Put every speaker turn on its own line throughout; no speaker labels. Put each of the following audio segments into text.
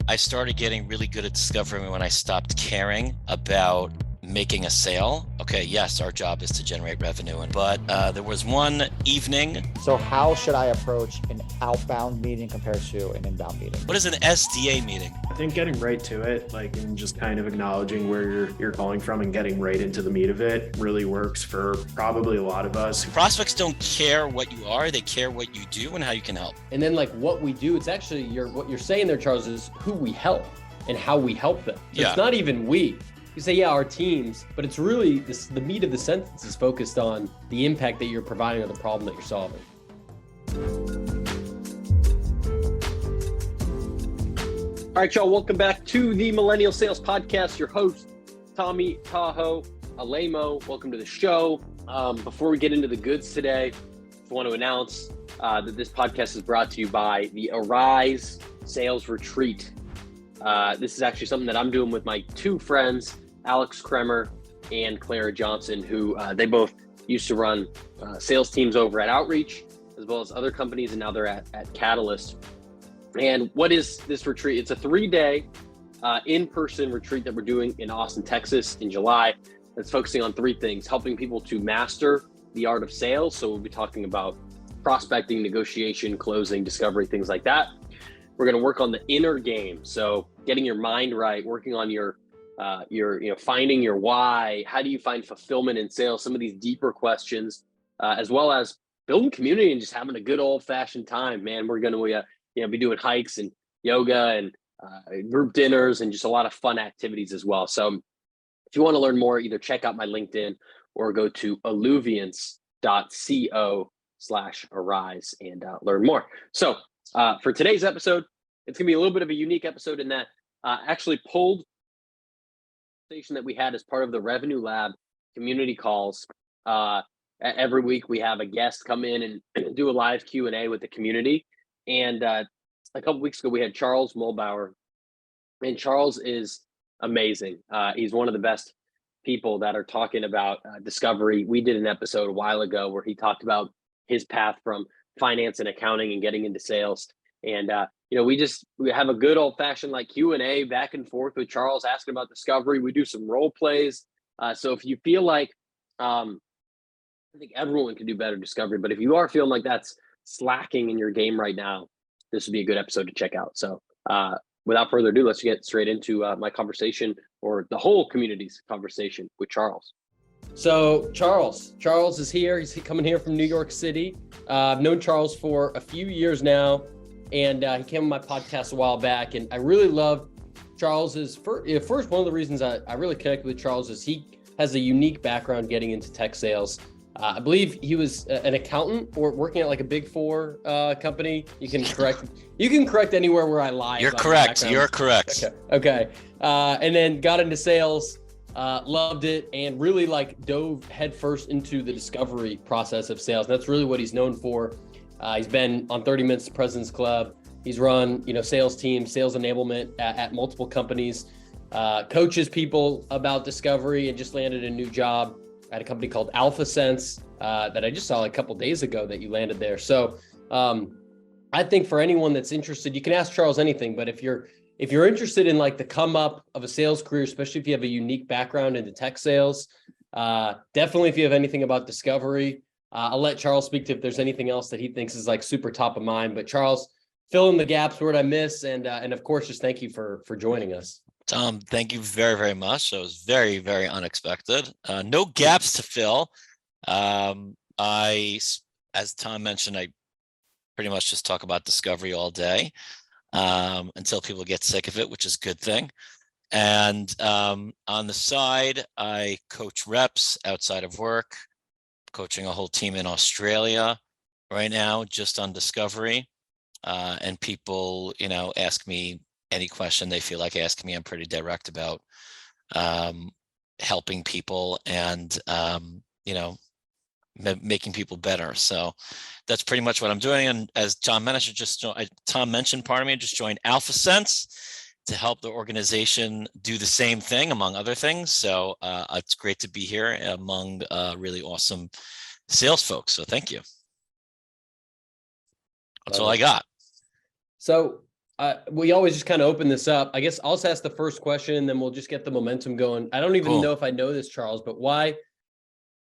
I started getting really good at discovery when I stopped caring about making a sale. Okay, yes, our job is to generate revenue, but there was one evening.
So how should I approach an outbound meeting compared to an inbound meeting?
What is an SDA meeting?
I think getting right to it, and just kind of acknowledging where you're calling from and getting right into the meat of it really works for probably a lot of us.
Prospects don't care what you are, they care what you do and how you can help.
And then what we do, it's actually what you're saying there, Charles, is who we help and how we help them. So It's not even we. You say, yeah, our teams, but it's really the meat of the sentence is focused on the impact that you're providing or the problem that you're solving. All right, y'all, welcome back to the Millennial Sales Podcast. Your host, Tommy Tahoe Alemo. Welcome to the show. Before we get into the goods today, I want to announce that this podcast is brought to you by the Arise Sales Retreat. This is actually something that I'm doing with my two friends, Alex Kremer and Clara Johnson, who they both used to run sales teams over at Outreach, as well as other companies, and now they're at Catalyst. And what is this retreat? It's a 3-day in-person retreat that we're doing in Austin, Texas in July. That's focusing on 3 things: helping people to master the art of sales. So we'll be talking about prospecting, negotiation, closing, discovery, things like that. We're going to work on the inner game. So getting your mind right, working on your finding your why. How do you find fulfillment in sales? Some of these deeper questions, as well as building community and just having a good old fashioned time, man. We're going to be doing hikes and yoga and group dinners and just a lot of fun activities as well. So if you want to learn more, either check out my LinkedIn or go to alluviance.co/arise and learn more. So for today's episode, it's going to be a little bit of a unique episode in that actually pulled station that we had as part of the Revenue Lab community calls. Every week we have a guest come in and do a live Q&A with the community. And a couple weeks ago we had Charles Muhlbauer, and Charles is amazing. He's one of the best people that are talking about discovery. We did an episode a while ago where he talked about his path from finance and accounting and getting into sales. And we have a good old fashioned Q&A back and forth with Charles asking about discovery. We do some role plays. So if you feel like, I think everyone can do better discovery, but if you are feeling like that's slacking in your game right now, this would be a good episode to check out. So without further ado, let's get straight into my conversation, or the whole community's conversation with Charles. So Charles is here. He's coming here from New York City. I've known Charles for a few years now. And he came on my podcast a while back, and I really love Charles's first. One of the reasons I really connected with Charles is he has a unique background getting into tech sales. I believe he was an accountant or working at a Big Four company. You can correct anywhere where I lie.
You're correct.
Okay. And then got into sales, loved it, and really dove headfirst into the discovery process of sales. And that's really what he's known for. He's been on 30 Minutes to President's Club. He's run, sales teams, sales enablement at multiple companies, coaches people about discovery, and just landed a new job at a company called Alpha Sense that I just saw a couple days ago that you landed there. So I think for anyone that's interested, you can ask Charles anything, but if you're interested in the come up of a sales career, especially if you have a unique background into tech sales, definitely if you have anything about discovery, I'll let Charles speak to if there's anything else that he thinks is super top of mind. But Charles, fill in the gaps where I miss, and of course, just thank you for joining us.
Tom, thank you very, very much. That was very, very unexpected. No gaps to fill. As Tom mentioned, I pretty much just talk about discovery all day until people get sick of it, which is a good thing. And on the side, I coach reps outside of work. Coaching a whole team in Australia right now, just on discovery. And people, ask me any question they feel like asking me. I'm pretty direct about helping people and, making people better. So that's pretty much what I'm doing. And as Tom mentioned, I just joined Alpha Sense to help the organization do the same thing, among other things. So it's great to be here among really awesome sales folks. So thank you. That's all I got.
So We always just kind of open this up. I guess I'll just ask the first question and then we'll just get the momentum going. I don't even
Cool.
know if I know this, Charles, but why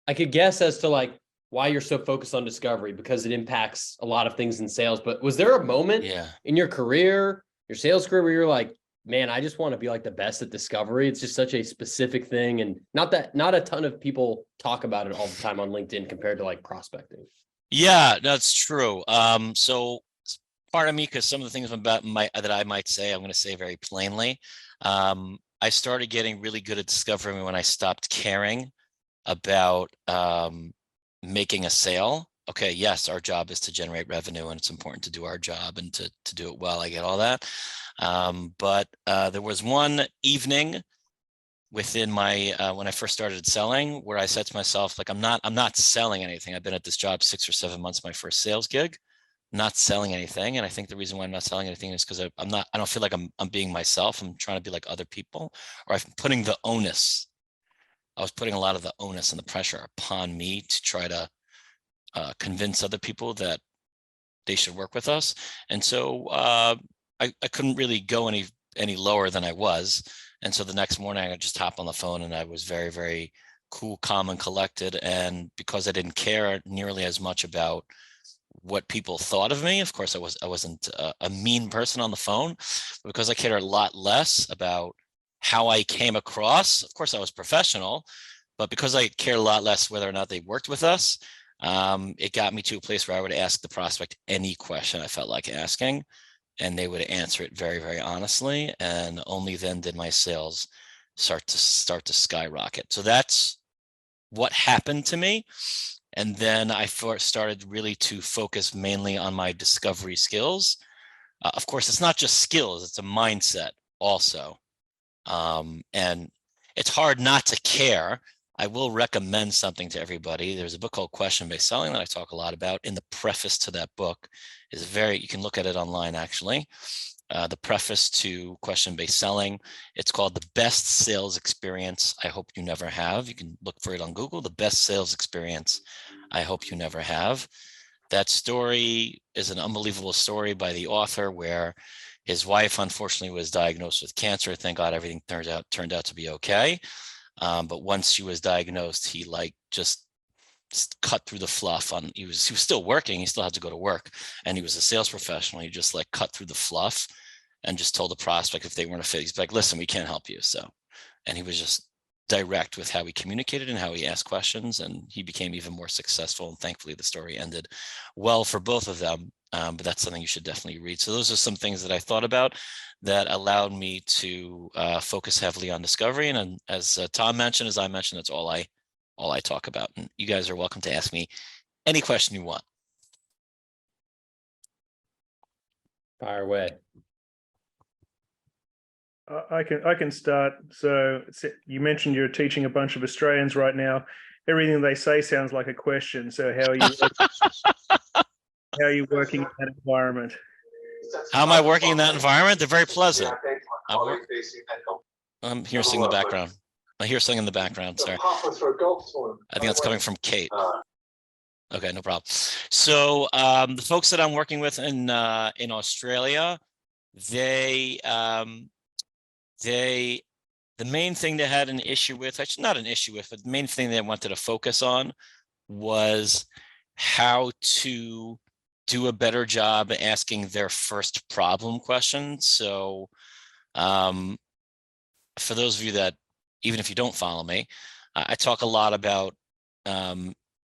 I could guess as to like why you're so focused on discovery, because it impacts a lot of things in sales. But was there a moment
Yeah.
in your career, your sales career, where you're like, man, I just want to be like the best at discovery? It's just such a specific thing. And not a ton of people talk about it all the time on LinkedIn compared to like prospecting.
Yeah, that's true. So part of me, because some of the things about that I might say, I'm going to say very plainly. I started getting really good at discovering when I stopped caring about making a sale. Okay, yes, our job is to generate revenue and it's important to do our job and to do it well. I get all that. But there was one evening within my when I first started selling where I said to myself, like, I'm not selling anything. I've been at this job 6 or 7 months, my first sales gig, not selling anything. And I think the reason why I'm not selling anything is because I don't feel like I'm being myself. I'm trying to be like other people, or I'm putting the onus. I was putting a lot of the onus and the pressure upon me to try to convince other people that they should work with us. And so I couldn't really go any lower than I was. And so the next morning I just hopped on the phone and I was very, very cool, calm, and collected. And because I didn't care nearly as much about what people thought of me, of course I wasn't a mean person on the phone, but because I cared a lot less about how I came across, of course I was professional, but because I cared a lot less whether or not they worked with us, it got me to a place where I would ask the prospect any question I felt like asking, and they would answer it very, very honestly. And only then did my sales start to skyrocket. So that's what happened to me. And then I started really to focus mainly on my discovery skills. Of course, it's not just skills, it's a mindset also. And it's hard not to care. I will recommend something to everybody. There's a book called Question-Based Selling that I talk a lot about. In the preface to that book is you can look at it online actually. The preface to Question-Based Selling, it's called The Best Sales Experience I Hope You Never Have. You can look for it on Google, The Best Sales Experience I Hope You Never Have. That story is an unbelievable story by the author where his wife unfortunately was diagnosed with cancer. Thank God everything turned out to be okay. But once she was diagnosed, he just cut through the fluff on, he was still working. He still had to go to work and he was a sales professional. He just cut through the fluff and just told the prospect if they weren't a fit, he's like, listen, we can't help you. So, and he was just direct with how he communicated and how he asked questions, and he became even more successful. And thankfully the story ended well for both of them. But that's something you should definitely read. So those are some things that I thought about that allowed me to focus heavily on discovery. And as Tom mentioned, as I mentioned, that's all I talk about. And you guys are welcome to ask me any question you want.
Fire away.
I can start. So you mentioned you're teaching a bunch of Australians right now. Everything they say sounds like a question. So how are you working in that environment?
How am I working in that environment? They're very pleasant. I'm hearing something in the background. I hear something in the background. Sorry. I think that's coming from Kate. Okay, no problem. So the folks that I'm working with in Australia, the main thing they had an issue with, actually not an issue with, but the main thing they wanted to focus on was how to do a better job asking their first problem question. So for those of you that, even if you don't follow me, I talk a lot about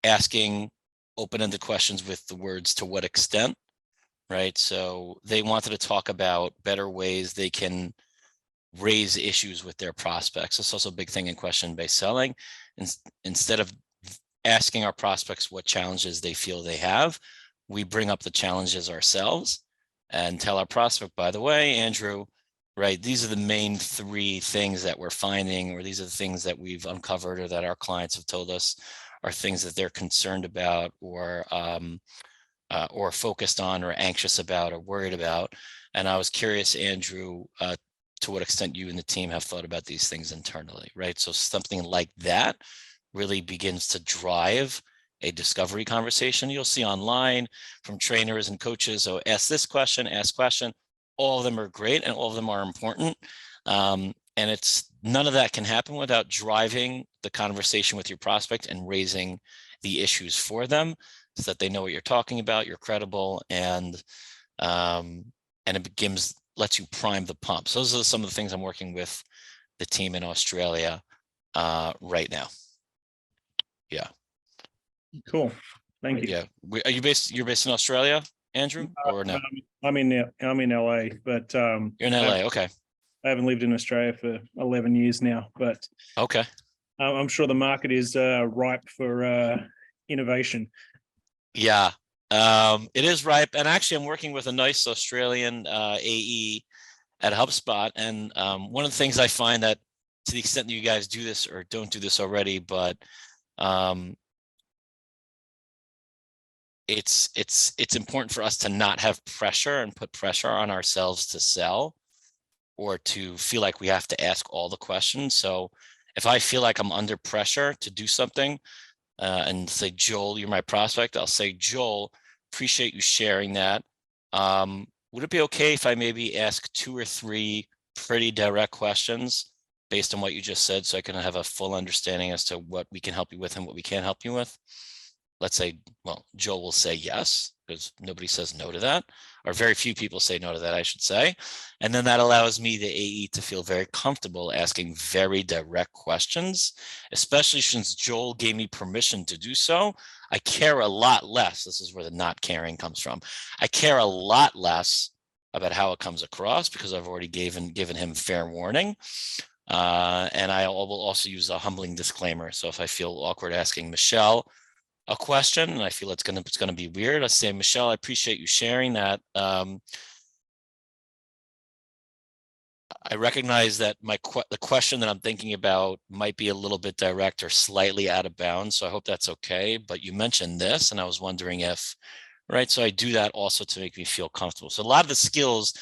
asking open-ended questions with the words "to what extent," right? So they wanted to talk about better ways they can raise issues with their prospects. It's also a big thing in question-based selling. Instead of asking our prospects what challenges they feel they have, we bring up the challenges ourselves and tell our prospect, by the way, Andrew, right, these are the main 3 things that we're finding, or these are the things that we've uncovered or that our clients have told us are things that they're concerned about or focused on or anxious about or worried about. And I was curious, Andrew, to what extent you and the team have thought about these things internally, right? So something like that really begins to drive a discovery conversation. You'll see online from trainers and coaches, so ask this question, ask question. all of them are great and all of them are important. And it's none of that can happen without driving the conversation with your prospect and raising the issues for them so that they know what you're talking about, you're credible, and it lets you prime the pump. So those are some of the things I'm working with the team in Australia right now. Yeah.
Cool. Thank you.
Yeah. You're based in Australia, Andrew, or no?
I'm in LA, but
You're in LA. Okay.
I haven't lived in Australia for 11 years now, but
Okay.
I'm sure the market is ripe for innovation.
Yeah. It is ripe. And actually, I'm working with a nice Australian AE at HubSpot. And one of the things I find that, to the extent that you guys do this or don't do this already, but it's important for us to not have pressure and put pressure on ourselves to sell or to feel like we have to ask all the questions. So if I feel like I'm under pressure to do something and say, Joel, you're my prospect, I'll say, Joel, appreciate you sharing that. Would it be okay if I maybe ask 2 or 3 pretty direct questions based on what you just said, so I can have a full understanding as to what we can help you with and what we can't help you with? Let's say, well, Joel will say yes, because nobody says no to that, or very few people say no to that, I should say. And then that allows me, the AE, to feel very comfortable asking very direct questions, especially since Joel gave me permission to do so. I care a lot less. This is where the not caring comes from. I care a lot less about how it comes across because I've already given him fair warning. And I will also use a humbling disclaimer. So if I feel awkward asking Michelle a question and I feel it's gonna be weird, I say, Michelle, I appreciate you sharing that. I recognize that the question that I'm thinking about might be a little bit direct or slightly out of bounds, so I hope that's okay. But you mentioned this, and I was wondering if, right? So I do that also to make me feel comfortable. So a lot of the skills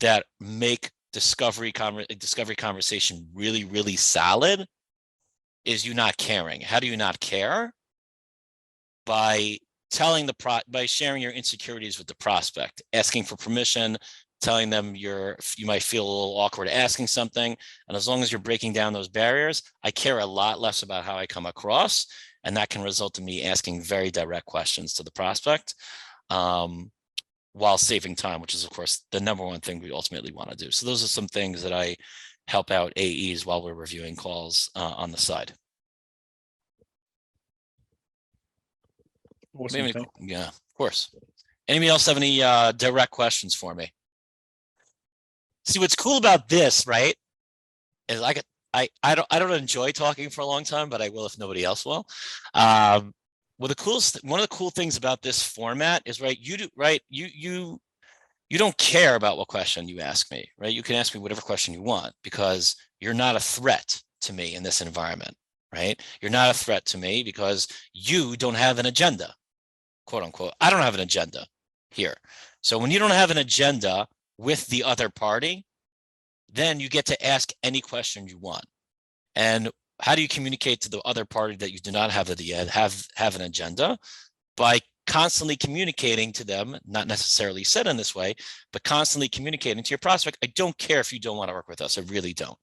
that make discovery conversation really, really solid is you not caring. How do you not care? By by sharing your insecurities with the prospect, asking for permission, telling them you might feel a little awkward asking something. And as long as you're breaking down those barriers, I care a lot less about how I come across. And that can result in me asking very direct questions to the prospect while saving time, which is, of course, the number one thing we ultimately want to do. So those are some things that I help out AEs while we're reviewing calls on the side.
Awesome.
Yeah, of course. Anybody else have any direct questions for me? See, what's cool about this, right, is I don't enjoy talking for a long time, but I will if nobody else will. Well, one of the cool things about this format is, right, you don't care about what question you ask me, right? You can ask me whatever question you want because you're not a threat to me in this environment, right? You're not a threat to me because you don't have an agenda, quote unquote. I don't have an agenda here. So when you don't have an agenda with the other party, then you get to ask any question you want. And how do you communicate to the other party that you do not have an agenda? By constantly communicating to them, not necessarily said in this way, but constantly communicating to your prospect. I don't care if you don't want to work with us. I really don't.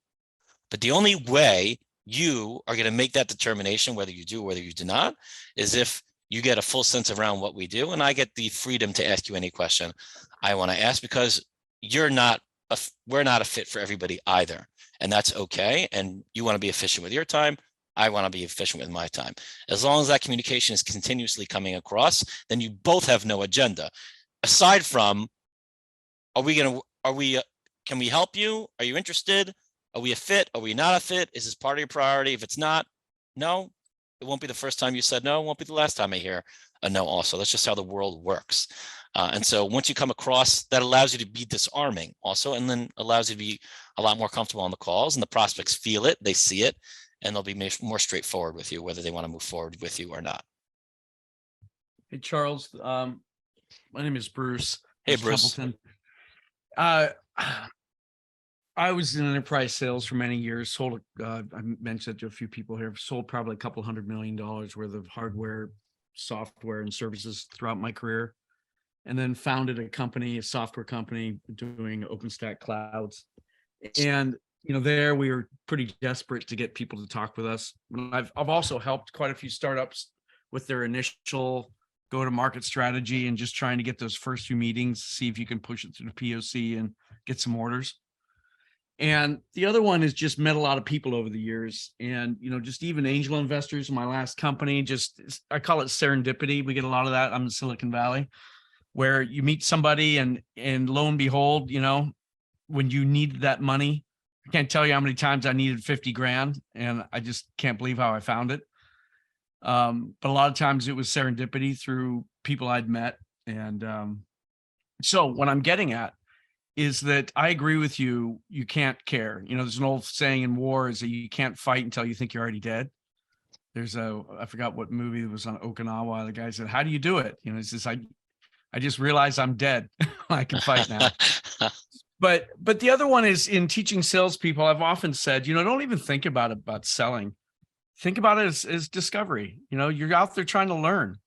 But the only way you are going to make that determination, whether you do or whether you do not, is if you get a full sense around what we do, and I get the freedom to ask you any question I want to ask, because we're not a fit for everybody either. And that's okay. And you want to be efficient with your time. I want to be efficient with my time. As long as that communication is continuously coming across, then you both have no agenda. Aside from, can we help you? Are you interested? Are we a fit? Are we not a fit? Is this part of your priority? If it's not, no, it won't be the first time you said no. It won't be the last time I hear a no also. That's just how the world works. And so once you come across, that allows you to be disarming also, and then allows you to be a lot more comfortable on the calls, and the prospects feel it, they see it, and they'll be more straightforward with you, whether they want to move forward with you or not.
Hey, Charles. My name is Bruce.
Hey, Bruce.
Templeton. I was in enterprise sales for many years, sold, I mentioned it to a few people here, sold probably a couple $100 million worth of hardware, software, and services throughout my career. and then founded a company, a software company doing OpenStack clouds. And there we were pretty desperate to get people to talk with us. I've also helped quite a few startups with their initial go-to-market strategy and just trying to get those first few meetings, see if you can push it through the POC and get some orders. And the other one is just met a lot of people over the years, and just even angel investors in my last company. I call it serendipity. We get a lot of that. I'm in Silicon Valley, where you meet somebody and lo and behold, when you needed that money, I can't tell you how many times I needed 50 grand, and I just can't believe how I found it. But a lot of times it was serendipity through people I'd met. And so what I'm getting at is that I agree with you. You can't care. There's an old saying in war is that you can't fight until you think you're already dead. I forgot what movie it was on Okinawa. The guy said, "How do you do it?" He says, I just realized I'm dead. I can fight now. But the other one is in teaching salespeople. I've often said, don't even think about selling. Think about it as discovery. You're out there trying to learn.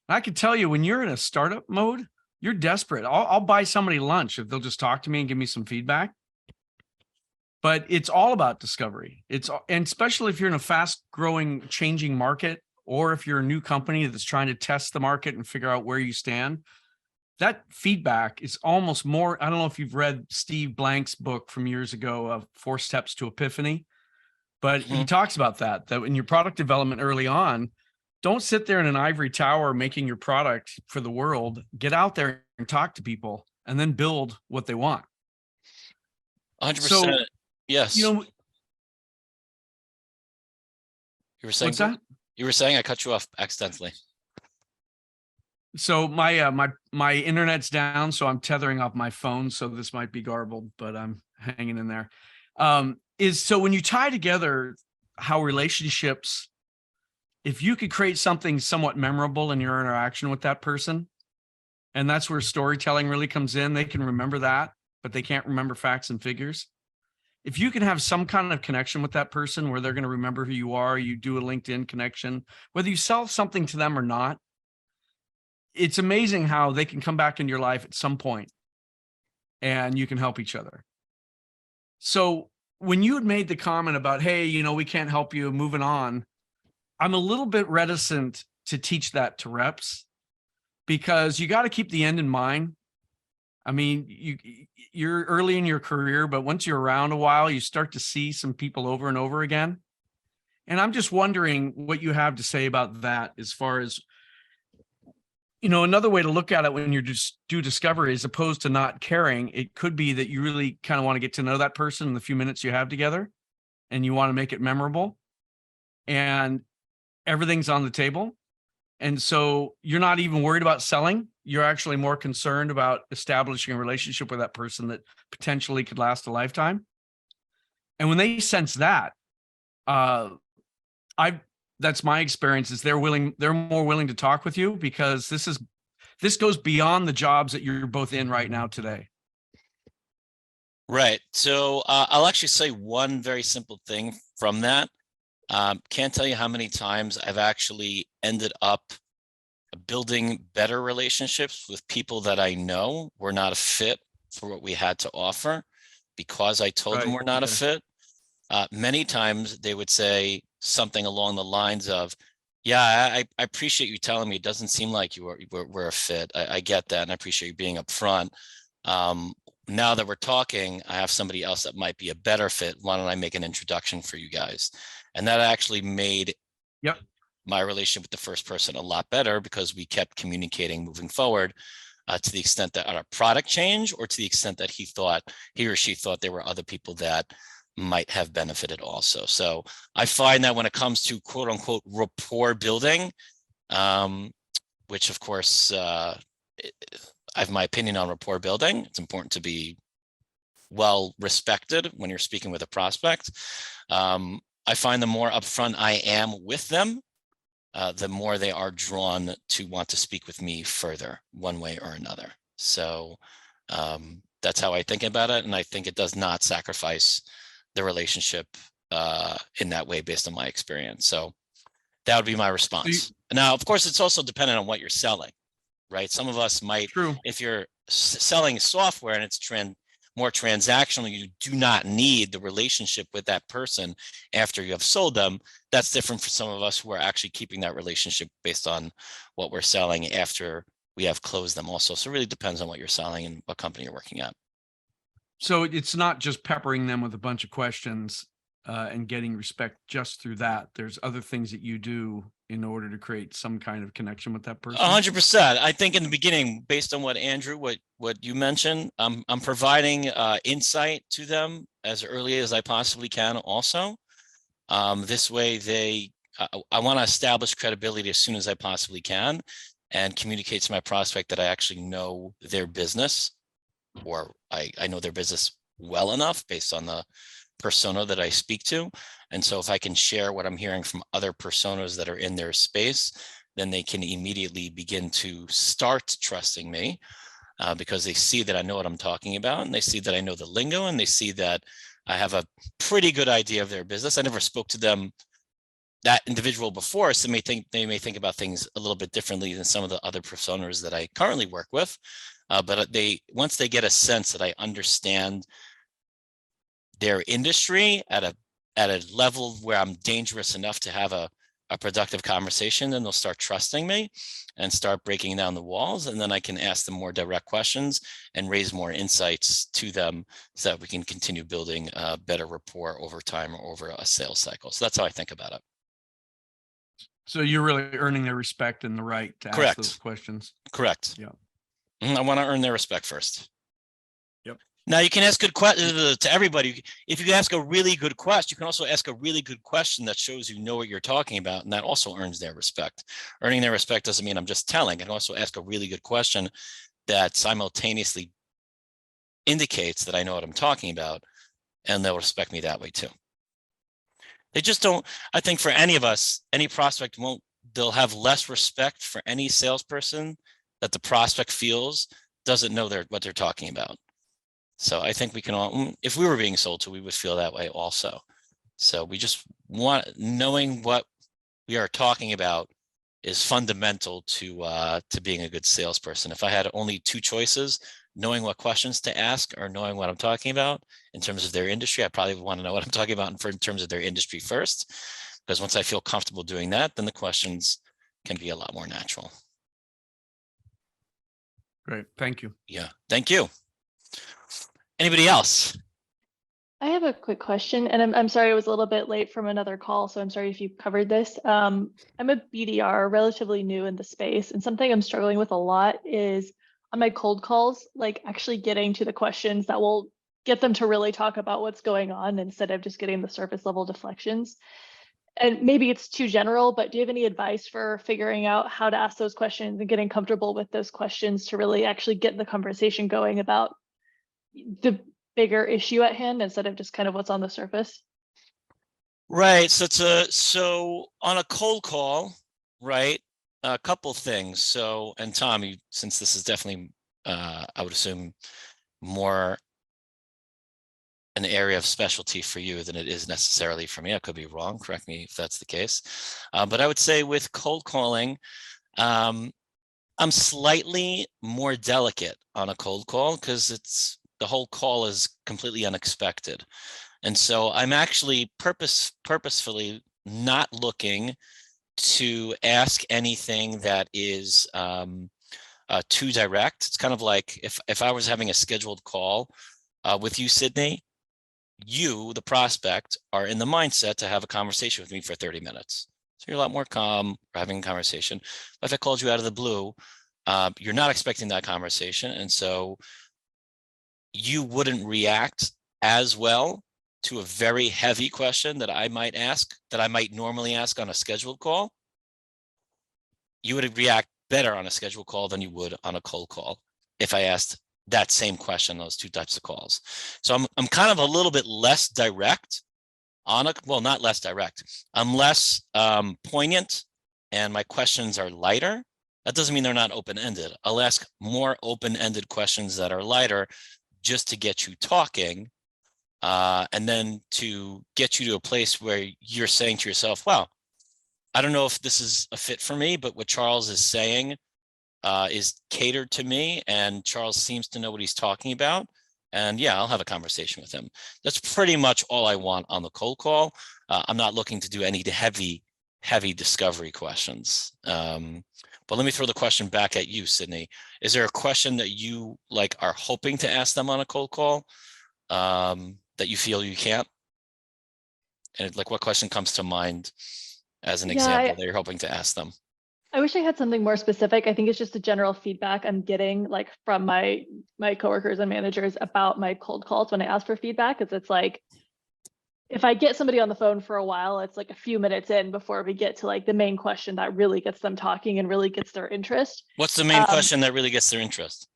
And I can tell you, when you're in a startup mode, you're desperate. I'll buy somebody lunch if they'll just talk to me and give me some feedback. But it's all about discovery. And especially if you're in a fast growing, changing market, or if you're a new company that's trying to test the market and figure out where you stand, that feedback is almost more. I don't know if you've read Steve Blank's book from years ago of 4 Steps to Epiphany, but he talks about that in your product development early on, don't sit there in an ivory tower making your product for the world. Get out there and talk to people and then build what they want.
100%.
So,
Yes. You were saying,
what's that?
You were saying I cut you off accidentally.
So my internet's down, so I'm tethering off my phone. So this might be garbled, but I'm hanging in there. So when you tie together how relationships, if you could create something somewhat memorable in your interaction with that person, and that's where storytelling really comes in. They can remember that, but they can't remember facts and figures. If you can have some kind of connection with that person where they're going to remember who you are, you do a LinkedIn connection, whether you sell something to them or not, it's amazing how they can come back in your life at some point and you can help each other. So when you had made the comment about, hey, we can't help you, moving on, I'm a little bit reticent to teach that to reps because you got to keep the end in mind. I mean, you're early in your career, but once you're around a while, you start to see some people over and over again. And I'm just wondering what you have to say about that as far as, another way to look at it when you just do discovery, as opposed to not caring, it could be that you really kind of want to get to know that person in the few minutes you have together and you want to make it memorable and everything's on the table. And so you're not even worried about selling. You're actually more concerned about establishing a relationship with that person that potentially could last a lifetime. And when they sense that, that's my experience, is they're more willing to talk with you because this goes beyond the jobs that you're both in right now today.
Right. So I'll actually say one very simple thing from that. Can't tell you how many times I've actually ended up building better relationships with people that I know were not a fit for what we had to offer because I told them we're not a fit. Many times they would say something along the lines of, yeah, I appreciate you telling me. It doesn't seem like we're a fit. I get that. And I appreciate you being upfront. Now that we're talking, I have somebody else that might be a better fit. Why don't I make an introduction for you guys? And that actually made my relationship with the first person a lot better because we kept communicating moving forward to the extent that our product changed or to the extent that he or she thought there were other people that might have benefited also. So I find that when it comes to quote unquote rapport building, which of course I have my opinion on rapport building. It's important to be well respected when you're speaking with a prospect. I find the more upfront I am with them, the more they are drawn to want to speak with me further one way or another. So that's how I think about it. And I think it does not sacrifice the relationship in that way based on my experience. So that would be my response. Now, of course, it's also dependent on what you're selling. right? Some of us might,
True.
if you're selling software and it's more transactional, you do not need the relationship with that person after you have sold them. That's different for some of us who are actually keeping that relationship based on what we're selling after we have closed them also. So it really depends on what you're selling and what company you're working at.
So it's not just peppering them with a bunch of questions and getting respect just through that. There's other things that you do in order to create some kind of connection with that person.
100%. I think in the beginning, based on what Andrew, what you mentioned, I'm providing insight to them as early as I possibly can. Also, this way I want to establish credibility as soon as I possibly can, and communicate to my prospect that I actually know their business, or I know their business well enough based on the persona that I speak to. And so if I can share what I'm hearing from other personas that are in their space, then they can immediately begin to start trusting me because they see that I know what I'm talking about, and they see that I know the lingo, and they see that I have a pretty good idea of their business. I never spoke to them, that individual, before, so they may think about things a little bit differently than some of the other personas that I currently work with. But once they get a sense that I understand their industry at a level where I'm dangerous enough to have a productive conversation, then they'll start trusting me and start breaking down the walls. And then I can ask them more direct questions and raise more insights to them so that we can continue building a better rapport over time or over a sales cycle. So that's how I think about it.
So you're really earning their respect and the right to ask those questions.
Correct.
Yeah.
I want to earn their respect first.
Yep.
Now you can ask good questions to everybody. If you ask a really good question, you can also ask a really good question that shows you know what you're talking about, and that also earns their respect. Earning their respect doesn't mean I'm just telling. I can also ask a really good question that simultaneously indicates that I know what I'm talking about, and they'll respect me that way too. They just don't, I think for any of us, any prospect they'll have less respect for any salesperson that the prospect feels doesn't know what they're talking about. So I think we can all, if we were being sold to, we would feel that way also. So we just knowing what we are talking about is fundamental to being a good salesperson. If I had only two choices, knowing what questions to ask or knowing what I'm talking about in terms of their industry, I probably would want to know what I'm talking about in terms of their industry first, because once I feel comfortable doing that, then the questions can be a lot more natural.
Great. Thank you.
Yeah. Thank you. Anybody else?
I have a quick question, and I'm sorry I was a little bit late from another call, so I'm sorry if you covered this. I'm a BDR, relatively new in the space, and something I'm struggling with a lot is on my cold calls, like actually getting to the questions that will get them to really talk about what's going on instead of just getting the surface level deflections. And maybe it's too general, but do you have any advice for figuring out how to ask those questions and getting comfortable with those questions to really actually get the conversation going about the bigger issue at hand instead of just kind of what's on the surface?
Right. So on a cold call, right? A couple things. So, and Tom, since this is definitely, I would assume, more an area of specialty for you than it is necessarily for me. I could be wrong. Correct me if that's the case. But I would say with cold calling, I'm slightly more delicate on a cold call because the whole call is completely unexpected. And so I'm actually purposefully not looking to ask anything that is too direct. It's kind of like if I was having a scheduled call with you, Sydney, you, the prospect, are in the mindset to have a conversation with me for 30 minutes. So you're a lot more calm, we're having a conversation. But if I called you out of the blue, you're not expecting that conversation. And so you wouldn't react as well to a very heavy question that I might ask, that I might normally ask on a scheduled call. You would react better on a scheduled call than you would on a cold call if I asked that same question, those two types of calls. So I'm kind of a little bit less direct well, not less direct. I'm less poignant, and my questions are lighter. That doesn't mean they're not open-ended. I'll ask more open-ended questions that are lighter just to get you talking, and then to get you to a place where you're saying to yourself, wow, I don't know if this is a fit for me, but what Charles is saying is catered to me, and Charles seems to know what he's talking about. And yeah, I'll have a conversation with him. That's pretty much all I want on the cold call. I'm not looking to do any heavy discovery questions. But let me throw the question back at you, Sydney. Is there a question that you like are hoping to ask them on a cold call that you feel you can't? And like, what question comes to mind as an example that you're hoping to ask them?
I wish I had something more specific. I think it's just the general feedback I'm getting like from my coworkers and managers about my cold calls when I ask for feedback. It's like, if I get somebody on the phone for a while, it's like a few minutes in before we get to like the main question that really gets them talking and really gets their interest.
What's the main question that really gets their interest?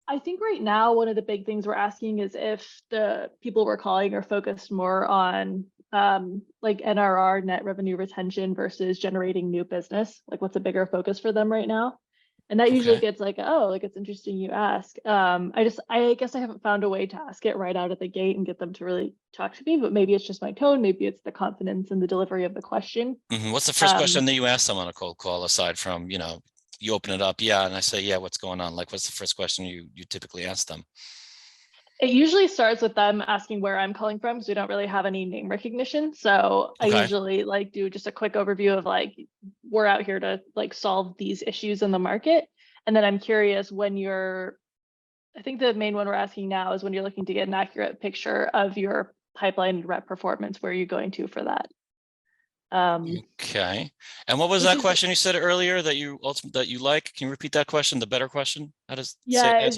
I think right now, one of the big things we're asking is if the people we're calling are focused more on like NRR, net revenue retention, versus generating new business. Like, what's a bigger focus for them right now? And that usually gets like, oh, like, it's interesting you ask. I guess I haven't found a way to ask it right out of the gate and get them to really talk to me, but maybe it's just my tone. Maybe it's the confidence in the delivery of the question.
What's the first question that you ask them on a cold call, aside from, you open it up, yeah, and I say, yeah, what's going on? Like, what's the first question you typically ask them?
It usually starts with them asking where I'm calling from, because we don't really have any name recognition. So I usually like do just a quick overview of like, we're out here to like solve these issues in the market. And then I'm curious when I think the main one we're asking now is when you're looking to get an accurate picture of your pipeline rep performance, where are you going to for that?
Okay. And what was that question you said earlier that you like? Can you repeat that question? The better question? How does Is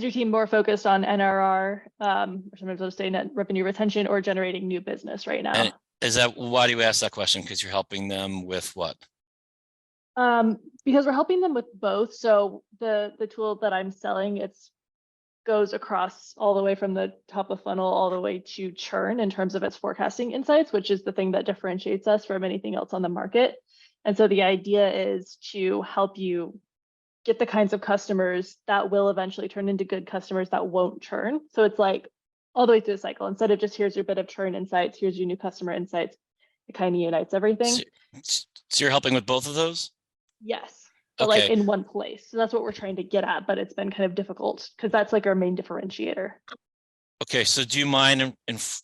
your team more focused on NRR, or sometimes I'll say net revenue retention, or generating new business right now? And why do you ask that question? Because you're helping them with what?
Because we're helping them with both. So the tool that I'm selling, goes across all the way from the top of funnel all the way to churn in terms of its forecasting insights, which is the thing that differentiates us from anything else on the market. And so the idea is to help you get the kinds of customers that will eventually turn into good customers that won't churn. So it's like all the way through the cycle. Instead of just here's your bit of churn insights, here's your new customer insights, it kind of unites everything.
So you're helping with both of those?
Yes, but like in one place. So that's what we're trying to get at, but it's been kind of difficult because that's like our main differentiator. Okay,
so do you mind,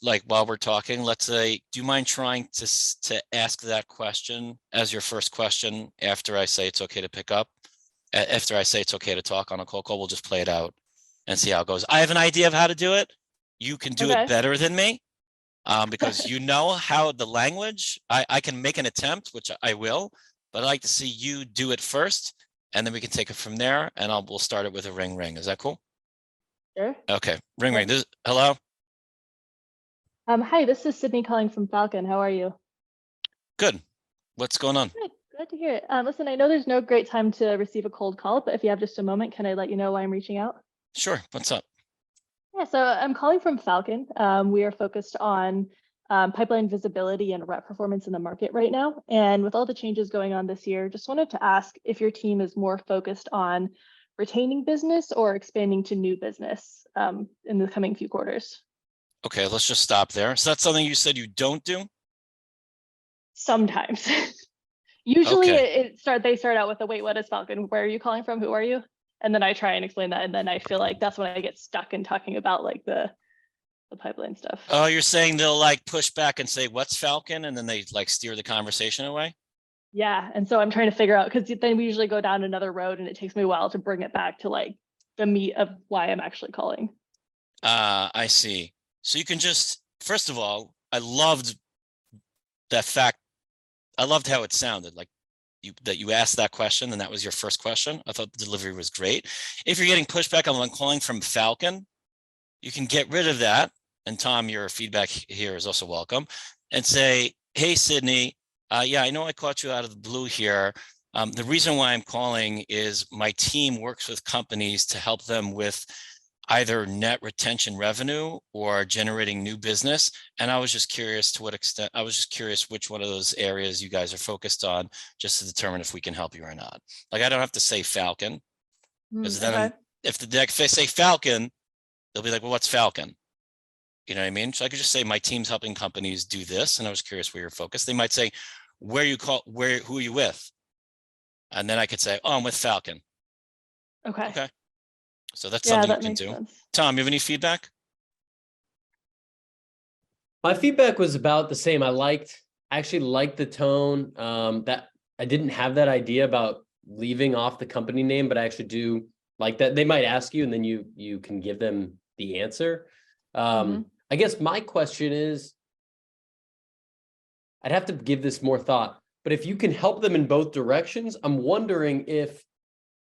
like while we're talking, let's say, do you mind trying to ask that question as your first question after I say it's okay to pick up? After I say it's okay to talk on a cold call, we'll just play it out and see how it goes. I have an idea of how to do it. You can do it better than me because you know how the language, I can make an attempt, which I will, but I'd like to see you do it first, and then we can take it from there, and we'll start it with a ring. Is that cool?
Sure.
Okay, ring. Hello?
Hi, this is Sydney calling from Falcon. How are you?
Good. What's going on?
Good. Glad to hear it. Listen, I know there's no great time to receive a cold call, but if you have just a moment, can I let you know why I'm reaching out?
Sure. What's up?
Yeah, so I'm calling from Falcon. We are focused on pipeline visibility and rep performance in the market right now. And with all the changes going on this year, just wanted to ask if your team is more focused on retaining business or expanding to new business in the coming few quarters.
Okay, let's just stop there. So that's something you said you don't do?
Sometimes. Usually they start out with wait, what is Falcon? Where are you calling from? Who are you? And then I try and explain that. And then I feel like that's when I get stuck in talking about like the pipeline stuff.
Oh, you're saying they'll like push back and say, what's Falcon? And then they like steer the conversation away? Yeah.
And so I'm trying to figure out, because then we usually go down another road and it takes me a while to bring it back to like the meat of why I'm actually calling.
I see. So you can just, first of all, I loved that fact. I loved how it sounded like that you asked that question and that was your first question. I thought the delivery was great. If you're getting pushback on calling from Falcon, you can get rid of that. And Tom, your feedback here is also welcome. And say, hey, Sydney, yeah, I know I caught you out of the blue here. The reason why I'm calling is my team works with companies to help them with either net retention revenue or generating new business. And I was just curious to what extent, which one of those areas you guys are focused on, just to determine if we can help you or not. Like, I don't have to say Falcon, because then if they say Falcon, they'll be like, well, what's Falcon? You know what I mean? So I could just say my team's helping companies do this. And I was curious where you're focused. They might say, who are you with? And then I could say, oh, I'm with Falcon.
Okay.
Okay. So that's
Yeah,
something you
that
can
makes
do.
sense.
Tom, you have any feedback?
My feedback was about the same. I actually liked the tone. That I didn't have that idea about leaving off the company name, but I actually do like that. They might ask you, and then you can give them the answer. I guess my question is, I'd have to give this more thought. But if you can help them in both directions, I'm wondering if,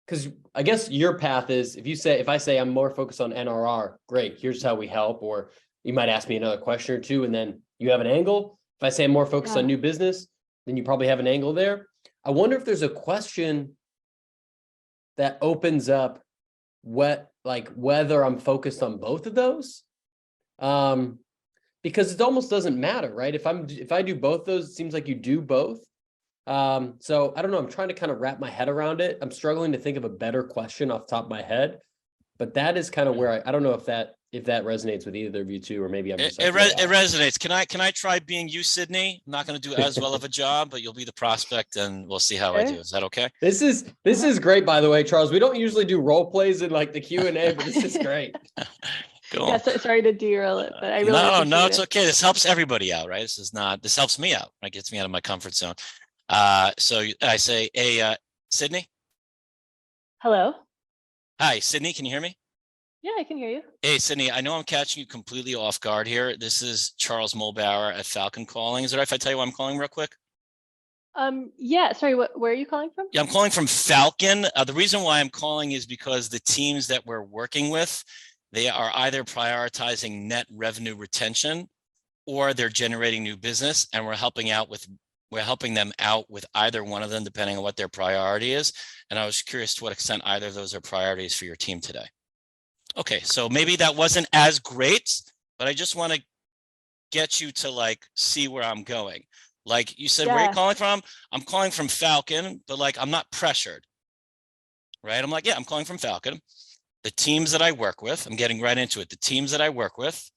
because I guess your path is, if I say I'm more focused on NRR, great, here's how we help. Or you might ask me another question or two, and then you have an angle. If I say I'm more focused on new business, then you probably have an angle there. I wonder if there's a question that opens up whether I'm focused on both of those. Because it almost doesn't matter, right? If I do both those, it seems like you do both. So I don't know. I'm trying to kind of wrap my head around it. I'm struggling to think of a better question off the top of my head, but that is kind of where I don't know if that resonates with either of you two, or maybe I'm just
It resonates. Can I try being you, Sydney? I'm not going to do as well of a job, but you'll be the prospect, and we'll see how I do. Is that okay?
This is great, by the way, Charles. We don't usually do role plays in like the Q&A, but this is great.
Cool.
Yeah, sorry to derail it, but I really
no, it's
appreciate it.
okay. This helps everybody out, right? This helps me out. It gets me out of my comfort zone. So I say, hey, Sydney.
Hello.
Hi, Sydney. Can you hear me?
Yeah, I can hear you.
Hey, Sydney. I know I'm catching you completely off guard here. This is Charles Muhlbauer at Falcon calling. Is it all right if I tell you why I'm calling real quick?
Yeah. Sorry. Where are you calling from?
Yeah, I'm calling from Falcon. The reason why I'm calling is because the teams that we're working with, they are either prioritizing net revenue retention, or they're generating new business, and we're helping them out with either one of them, depending on what their priority is. And I was curious to what extent either of those are priorities for your team today. Okay, so maybe that wasn't as great, but I just want to get you to like see where I'm going. Like you said, where are you calling from? I'm calling from Falcon, but like I'm not pressured, right? I'm like, yeah, I'm calling from Falcon. The teams that I work with, I'm getting right into it. The teams that I work with,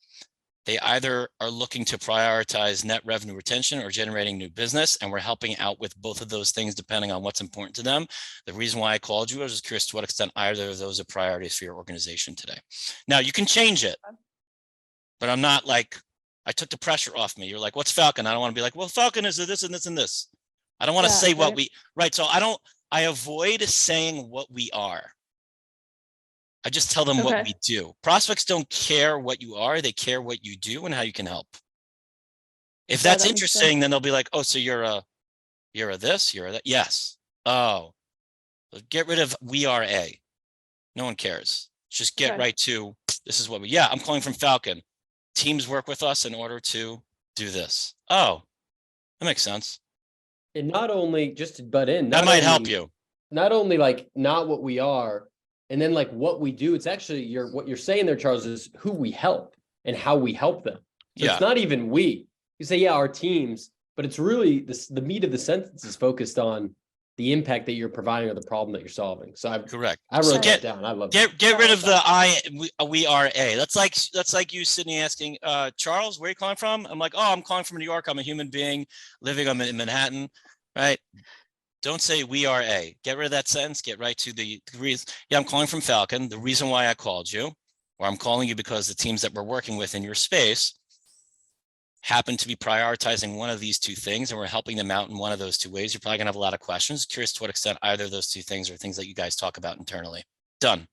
they either are looking to prioritize net revenue retention or generating new business, and we're helping out with both of those things depending on what's important to them. The reason why I called you, I was just curious to what extent either of those are priorities for your organization today. Now, you can change it, but I'm not like, I took the pressure off me. You're like, what's Falcon? I don't want to be like, well, Falcon is this and this and this. I don't want to say what we, right? So I avoid saying what we are. I just tell them what we do. Prospects don't care what you are. They care what you do and how you can help. If that's interesting, then they'll be like, oh, so you're a this, you're a that. Yes. Oh, get rid of we are a. No one cares. Just get right to, this is what I'm calling from Falcon. Teams work with us in order to do this. Oh, that makes sense.
And not only just to butt in,
that might help you.
Not only like not what we are, and then like what we do, it's actually what you're saying there, Charles, is who we help and how we help them. So it's not even we. You say, yeah, our teams, but it's really the meat of the sentence is focused on the impact that you're providing or the problem that you're solving. So I wrote that down. I love
get rid of the we are a. That's like you, Sydney, asking Charles, where are you calling from? I'm like, oh, I'm calling from New York. I'm a human being living in Manhattan, right? Don't say we are a. Get rid of that sentence. Get right to the reason. Yeah, I'm calling from Falcon. The reason why I called you, or I'm calling you because the teams that we're working with in your space happen to be prioritizing one of these two things, and we're helping them out in one of those two ways. You're probably gonna have a lot of questions. Curious to what extent either of those two things are things that you guys talk about internally. Done.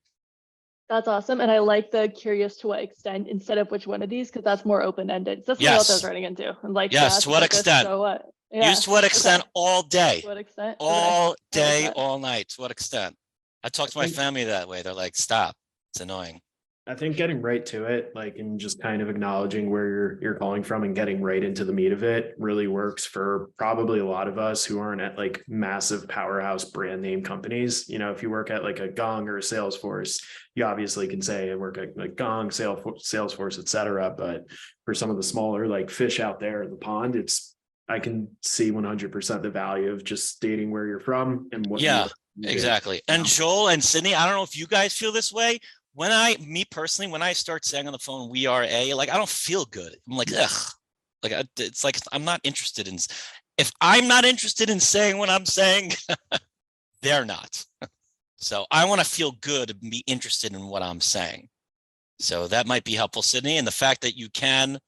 That's awesome. And I like the curious to what extent instead of which one of these, because that's more open-ended. So that's what I was running into. And like,
yes, to what extent?
So what?
Use to what extent all day.
To what extent?
All day, all night. To what extent? I talk to my family that way. They're like, stop. It's annoying.
I think getting right to it, like, and just kind of acknowledging where you're calling from and getting right into the meat of it really works for probably a lot of us who aren't at like massive powerhouse brand name companies. You know, if you work at like a Gong or a Salesforce, you obviously can say I work at like Gong, Salesforce, et cetera. But for some of the smaller like fish out there in the pond, I can see 100% the value of just stating where you're from and what.
Yeah, exactly. And Joel and Sydney, I don't know if you guys feel this way. Me personally, when I start saying on the phone, we are a, like, I don't feel good. I'm like, ugh, like, it's like, I'm not interested in, if I'm not interested in saying what I'm saying, they're not. So I want to feel good and be interested in what I'm saying. So that might be helpful, Sydney. And the fact that you can,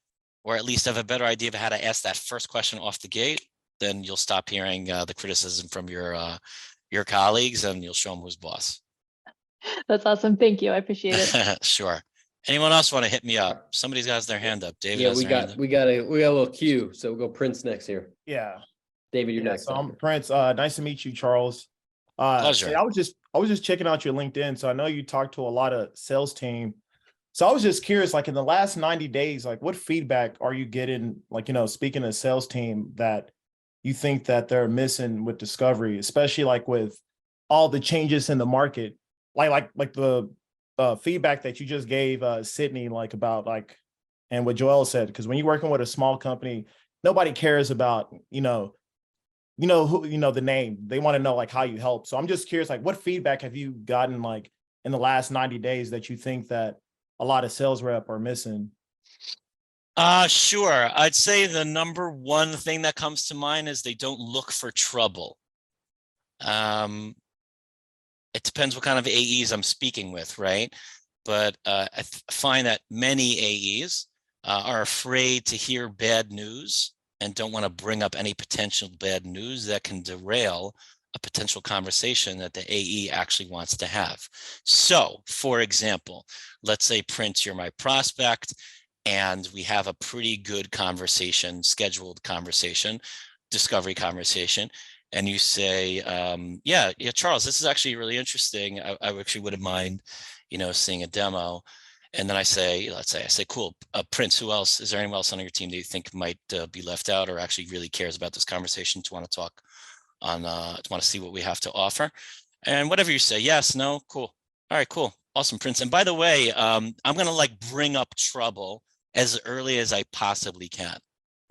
or at least have a better idea of how to ask that first question off the gate, then you'll stop hearing the criticism from your colleagues, and you'll show them who's boss.
That's awesome. Thank you. I appreciate it.
Sure. Anyone else want to hit me up? Somebody's got their hand up. David
Yeah,
has
we
their hand
got
up.
we got a little cue. So we'll go Prince next here.
Yeah.
David, you're
Yeah,
next.
so I'm Prince. Nice to meet you, Charles.
Pleasure.
See, I was just checking out your LinkedIn. So I know you talked to a lot of sales team. So I was just curious, like in the last 90 days, like what feedback are you getting, like, speaking of sales team, that you think that they're missing with discovery, especially like with all the changes in the market, like the feedback that you just gave Sydney, like about like, and what Joel said, because when you're working with a small company, nobody cares about, who, the name. They want to know like how you help. So I'm just curious, like what feedback have you gotten like in the last 90 days that you think that a lot of sales rep are missing?
Sure. I'd say the number one thing that comes to mind is they don't look for trouble. It depends what kind of AEs I'm speaking with, right? But I find that many AEs are afraid to hear bad news and don't want to bring up any potential bad news that can derail a potential conversation that the AE actually wants to have. So, for example, let's say, Prince, you're my prospect, and we have a pretty good conversation, scheduled conversation, discovery conversation. And you say, yeah, Charles, this is actually really interesting. I actually wouldn't mind, seeing a demo. And then let's say, cool, Prince, who else? Is there anyone else on your team that you think might be left out or actually really cares about this conversation, to want to talk on, to want to see what we have to offer? And whatever you say, yes, no, cool. All right, cool. Awesome, Prince. And by the way, I'm going to bring up trouble as early as I possibly can,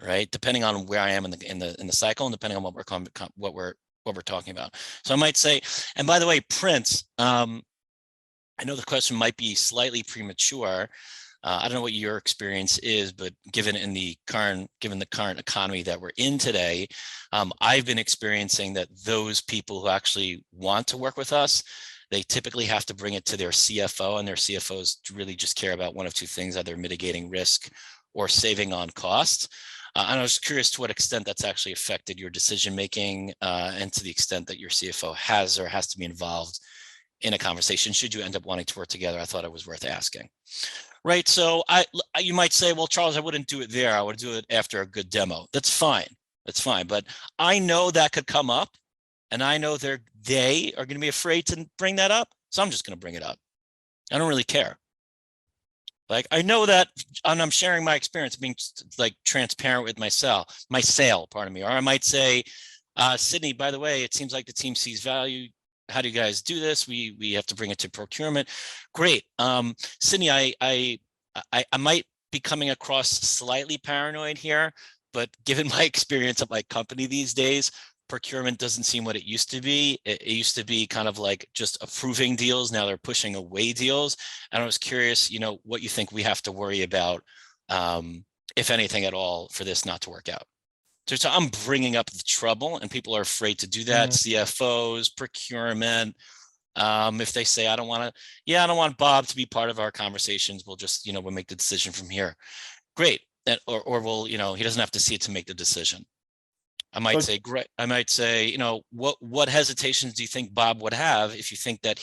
right? Depending on where I am in the cycle, and depending on what we're talking about. So I might say, and by the way, Prince, I know the question might be slightly premature. I don't know what your experience is, but given the current economy that we're in today, I've been experiencing that those people who actually want to work with us, they typically have to bring it to their CFO, and their CFOs really just care about one of two things: either mitigating risk or saving on cost. And I was curious to what extent that's actually affected your decision-making, and to the extent that your CFO has or has to be involved in a conversation, should you end up wanting to work together. I thought it was worth asking. Right, so you might say, well, Charles, I wouldn't do it there. I would do it after a good demo. That's fine. But I know that could come up, and I know they are going to be afraid to bring that up. So I'm just going to bring it up. I don't really care. I know that, and I'm sharing my experience, being transparent with my sale, pardon me. Or I might say, Sydney, by the way, it seems like the team sees value. How do you guys do this? We have to bring it to procurement. Great. Sydney, I might be coming across slightly paranoid here, but given my experience at my company these days, procurement doesn't seem what it used to be. It used to be kind of like just approving deals. Now they're pushing away deals. And I was curious, what you think we have to worry about, if anything at all, for this not to work out. So I'm bringing up the trouble, and people are afraid to do that. CFOs, procurement. If they say, I don't want Bob to be part of our conversations, we'll just, we'll make the decision from here. Great. Or we'll, he doesn't have to see it to make the decision. I might say, great. I might say, what hesitations do you think Bob would have if you think that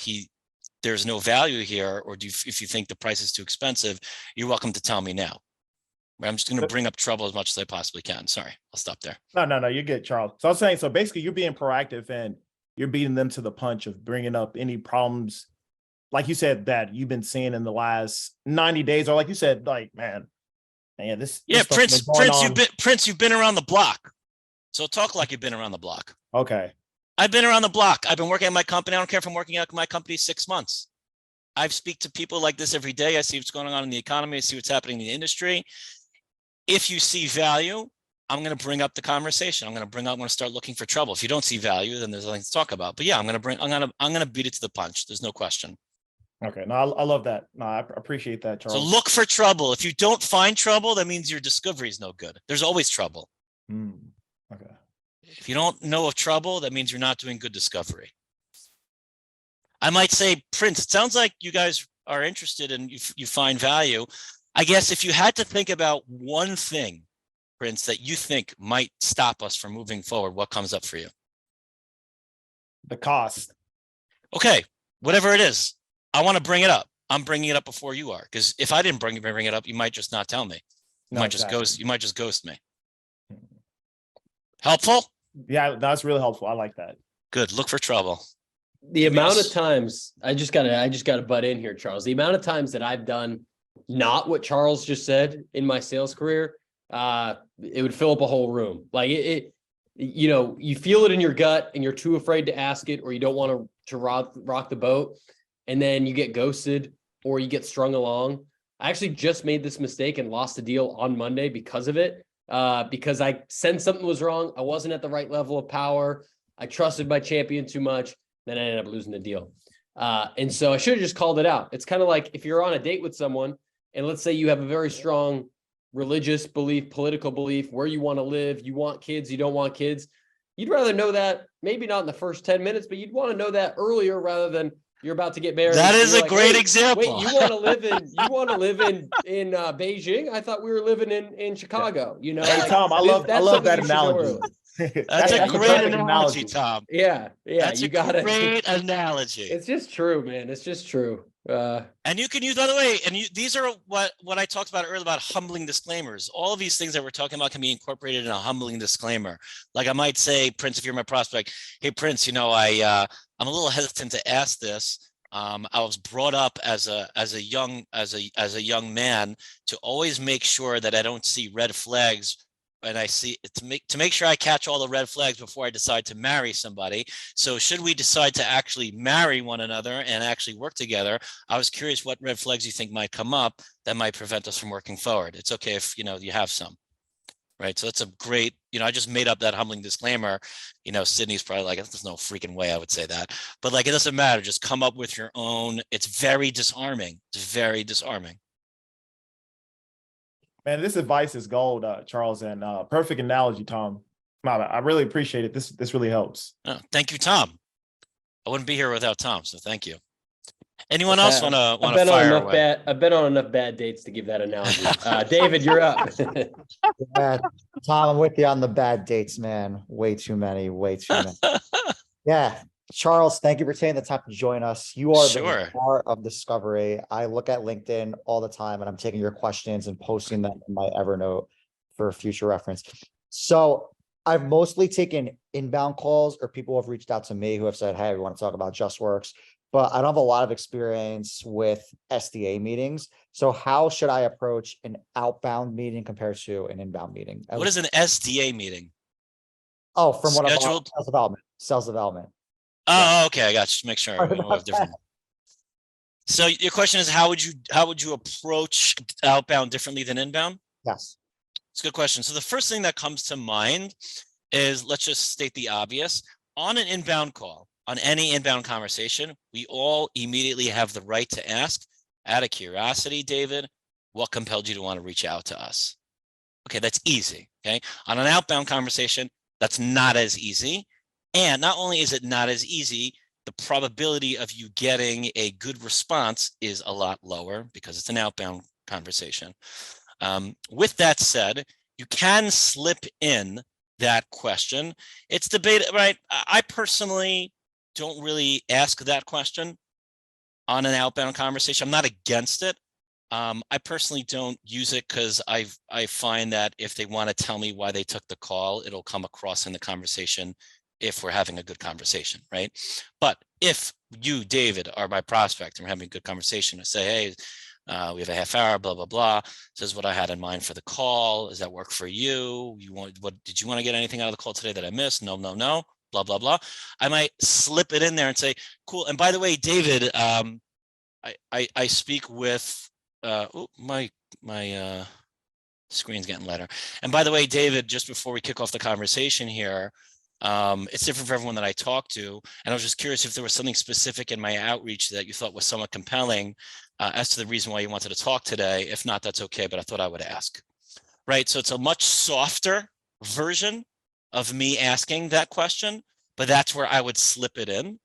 there's no value here, or if you think the price is too expensive? You're welcome to tell me now. I'm just going to bring up trouble as much as I possibly can. Sorry, I'll stop there.
No, you're good, Charles. So I was saying, so basically you're being proactive and you're beating them to the punch of bringing up any problems, like you said, that you've been seeing in the last 90 days, or like you said, this.
Yeah,
this
Prince, you've been around the block. So talk like you've been around the block.
Okay.
I've been around the block. I've been working at my company. I don't care if I'm working at my company 6 months. I speak to people like this every day. I see what's going on in the economy. I see what's happening in the industry. If you see value, I'm going to bring up the conversation. I'm going to start looking for trouble. If you don't see value, then there's nothing to talk about. But yeah, I'm going to beat it to the punch. There's no question.
Okay. No, I love that. No, I appreciate that, Charles.
So look for trouble. If you don't find trouble, that means your discovery is no good. There's always trouble.
Okay.
If you don't know of trouble, that means you're not doing good discovery. I might say, Prince, it sounds like you guys are interested and you find value. I guess if you had to think about one thing, Prince, that you think might stop us from moving forward, what comes up for you?
The cost.
Okay, whatever it is, I want to bring it up. I'm bringing it up before you are, because if I didn't bring it up, you might just not tell me. You
No,
might
exactly.
just ghost. You might just ghost me. Helpful?
Yeah, that's really helpful. I like that.
Good. Look for trouble.
The
Give me
amount
a
of times I just gotta butt in here, Charles. The amount of times that I've done not what Charles just said in my sales career, it would fill up a whole room. Like you feel it in your gut and you're too afraid to ask it, or you don't want to rock the boat, and then you get ghosted or you get strung along. I actually just made this mistake and lost a deal on Monday because of it. Because I sensed something was wrong. I wasn't at the right level of power. I trusted my champion too much. Then I ended up losing the deal. And so I should have just called it out. It's kind of like if you're on a date with someone and let's say you have a very strong religious belief, political belief, where you want to live, you want kids, you don't want kids. You'd rather know that maybe not in the first 10 minutes, but you'd want to know that earlier rather than you're about to get married.
That is a
like,
great
hey,
example.
Wait, you want to live in Beijing? I thought we were living in Chicago. You know,
Hey,
like,
Tom, I love
something
that
you should know
analogy.
early.
That's a
That's a
great
perfect
analogy, Tom.
Yeah,
That's
you
a
got it.
great analogy.
It's just true, man. It's just true.
And you can use, by the way, and these are what I talked about earlier about humbling disclaimers. All of these things that we're talking about can be incorporated in a humbling disclaimer. Like I might say, Prince, if you're my prospect, hey, Prince, I'm a little hesitant to ask this. I was brought up as a young man to always make sure that I don't see red flags, and I see to make sure I catch all the red flags before I decide to marry somebody. So should we decide to actually marry one another and actually work together, I was curious what red flags you think might come up that might prevent us from working forward. It's okay if you have some. Right. So that's a great, I just made up that humbling disclaimer. Sydney's probably like, there's no freaking way I would say that. But like, it doesn't matter. Just come up with your own. It's very disarming. It's very disarming.
Man, this advice is gold, Charles, and perfect analogy, Tom. I really appreciate it. This really helps.
Oh, thank you, Tom. I wouldn't be here without Tom. So thank you. Anyone else want to fire away?
I've been on enough bad dates to give that analogy. David, you're up.
Yeah, Tom, I'm with you on the bad dates, man. Way too many. Yeah. Charles, thank you for taking the time to join us. You are
Sure.
the star of discovery. I look at LinkedIn all the time and I'm taking your questions and posting them in my Evernote for future reference. So I've mostly taken inbound calls or people who have reached out to me who have said, hey, we want to talk about JustWorks, but I don't have a lot of experience with SDA meetings. So how should I approach an outbound meeting compared to an inbound meeting?
What is an SDA meeting?
Oh, from what I'm
Scheduled?
sales development.
Oh, okay. I got you. Just make sure. Different. So your question is, how would you approach outbound differently than inbound?
Yes.
It's a good question. So the first thing that comes to mind is, let's just state the obvious. On an inbound call, on any inbound conversation, we all immediately have the right to ask, out of curiosity, David, what compelled you to want to reach out to us? Okay, that's easy. Okay. On an outbound conversation, that's not as easy. And not only is it not as easy, the probability of you getting a good response is a lot lower because it's an outbound conversation. With that said, you can slip in that question. It's debate, right? I personally don't really ask that question on an outbound conversation. I'm not against it. I personally don't use it because I find that if they want to tell me why they took the call, it'll come across in the conversation if we're having a good conversation, right? But if you, David, are my prospect and we're having a good conversation, I say, hey, we have a half hour, blah, blah, blah. This is what I had in mind for the call. Does that work for you? Did you want to get anything out of the call today that I missed? No, blah, blah, blah. I might slip it in there and say, cool. And by the way, David, I speak with, my screen's getting lighter. And by the way, David, just before we kick off the conversation here, it's different for everyone that I talk to. And I was just curious if there was something specific in my outreach that you thought was somewhat compelling as to the reason why you wanted to talk today. If not, that's okay, but I thought I would ask. Right. So it's a much softer version of me asking that question, but that's where I would slip it in.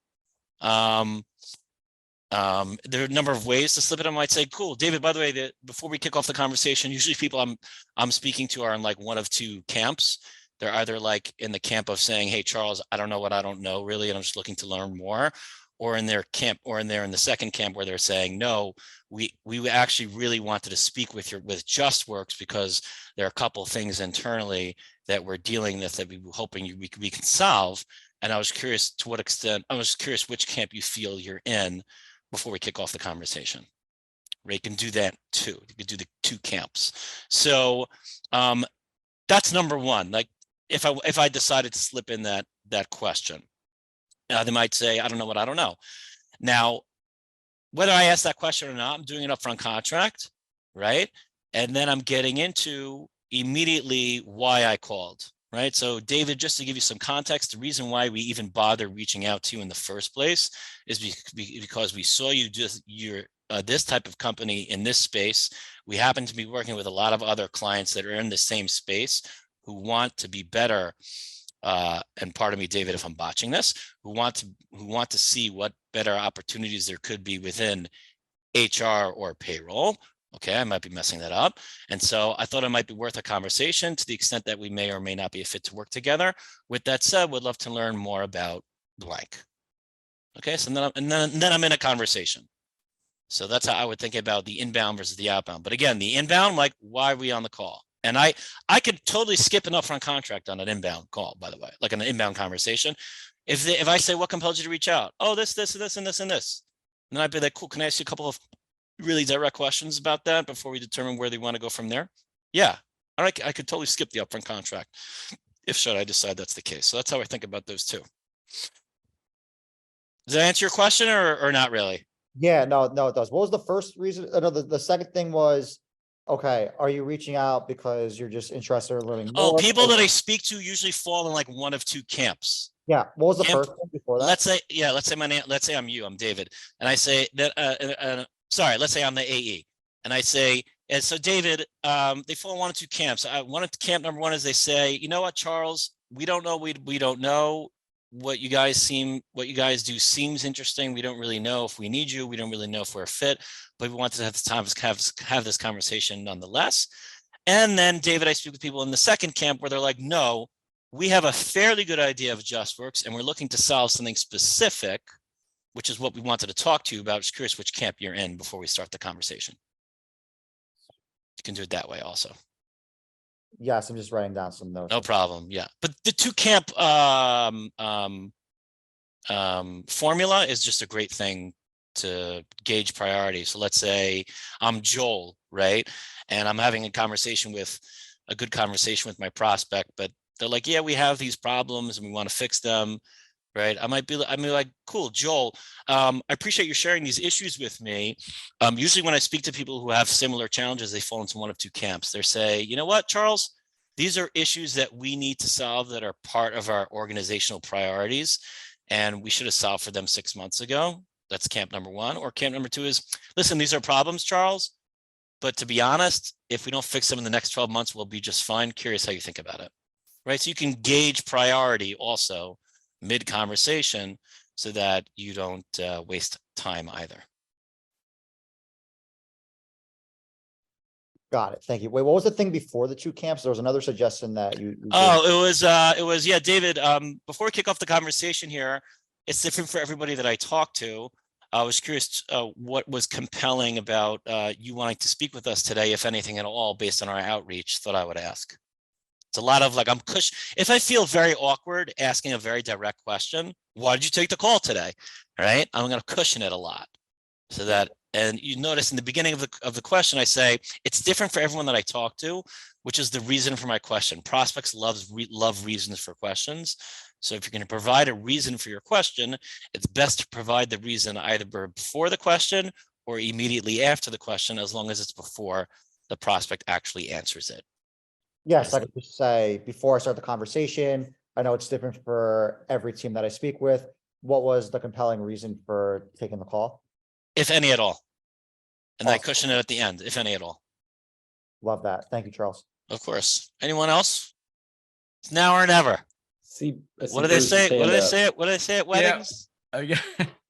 There are a number of ways to slip it. I might say, cool, David, by the way, before we kick off the conversation, usually people I'm speaking to are in like one of two camps. They're either like in the camp of saying, hey, Charles, I don't know what I don't know really, and I'm just looking to learn more, or in their camp, or in the second camp where they're saying, no, we actually really wanted to speak with JustWorks because there are a couple of things internally that we're dealing with that we were hoping we can solve. And I was curious to what extent, I was curious which camp you feel you're in before we kick off the conversation. Right, you can do that too. You can do the two camps. So that's number one. Like if I decided to slip in that question, they might say, I don't know what I don't know. Now, whether I ask that question or not, I'm doing an upfront contract, right? And then I'm getting into immediately why I called, right? So David, just to give you some context, the reason why we even bother reaching out to you in the first place is because we saw you're this type of company in this space. We happen to be working with a lot of other clients that are in the same space who want to be better. And pardon me, David, if I'm botching this, who want to see what better opportunities there could be within HR or payroll. Okay, I might be messing that up. And so I thought it might be worth a conversation to the extent that we may or may not be a fit to work together. With that said, would love to learn more about blank. Okay, so then I'm in a conversation. So that's how I would think about the inbound versus the outbound. But again, the inbound, like, why are we on the call? And I could totally skip an upfront contract on an inbound call, by the way, like an inbound conversation. If I say, what compelled you to reach out? Oh, this, and this, and this, and this. And then I'd be like, cool, can I ask you a couple of really direct questions about that before we determine where they want to go from there? Yeah, all right, I could totally skip the upfront contract if should I decide that's the case. So that's how I think about those two. Does that answer your question or not really?
Yeah, no, it does. What was the first reason? No, the second thing was, okay, are you reaching out because you're just interested in learning more?
Oh, people that I speak to usually fall in like one of two camps.
Yeah, what was the first one before that?
Let's say I'm you, I'm David, and I say that, sorry, let's say I'm the AE, and I say, and so David, they fall in one of two camps. Camp number one is they say, you know what, Charles, we don't know, we don't know. What you guys do seems interesting. We don't really know if we need you. We don't really know if we're a fit, but we wanted to have this time have this conversation nonetheless. And then David, I speak with people in the second camp where they're like, no, we have a fairly good idea of JustWorks and we're looking to solve something specific, which is what we wanted to talk to you about. Just curious which camp you're in before we start the conversation. You can do it that way also.
Yes, I'm just writing down some notes.
No problem. Yeah, but the two camp formula is just a great thing to gauge priority. So let's say I'm Joel, right? And I'm having a good conversation with my prospect, but they're like, yeah, we have these problems and we want to fix them, right? I might be like, cool, Joel, I appreciate you sharing these issues with me. Usually when I speak to people who have similar challenges, they fall into one of two camps. They say, you know what, Charles, these are issues that we need to solve that are part of our organizational priorities, and we should have solved for them 6 months ago. That's camp number one. Or camp number two is, listen, these are problems, Charles, but to be honest, if we don't fix them in the next 12 months, we'll be just fine. Curious how you think about it, right? So you can gauge priority also mid-conversation so that you don't waste time either.
Got it. Thank you. Wait, what was the thing before the two camps? There was another suggestion that you
it was, yeah, David, before we kick off the conversation here, it's different for everybody that I talked to. I was curious what was compelling about you wanting to speak with us today, if anything at all, based on our outreach. Thought I would ask. It's a lot of like, if I feel very awkward asking a very direct question, why did you take the call today? Right? I'm going to cushion it a lot so that, and you notice in the beginning of the question, I say, it's different for everyone that I talk to, which is the reason for my question. Prospects love reasons for questions. So if you're going to provide a reason for your question, it's best to provide the reason either before the question or immediately after the question, as long as it's before the prospect actually answers it.
Yes, I could just say, before I start the conversation, I know it's different for every team that I speak with. What was the compelling reason for taking the call?
If any at all. And
Awesome.
I cushion it at the end, if any at all.
Love that. Thank you, Charles.
Of course. Anyone else? It's now or never.
See,
What do they say? What do they say? What do they say at weddings?
Yeah.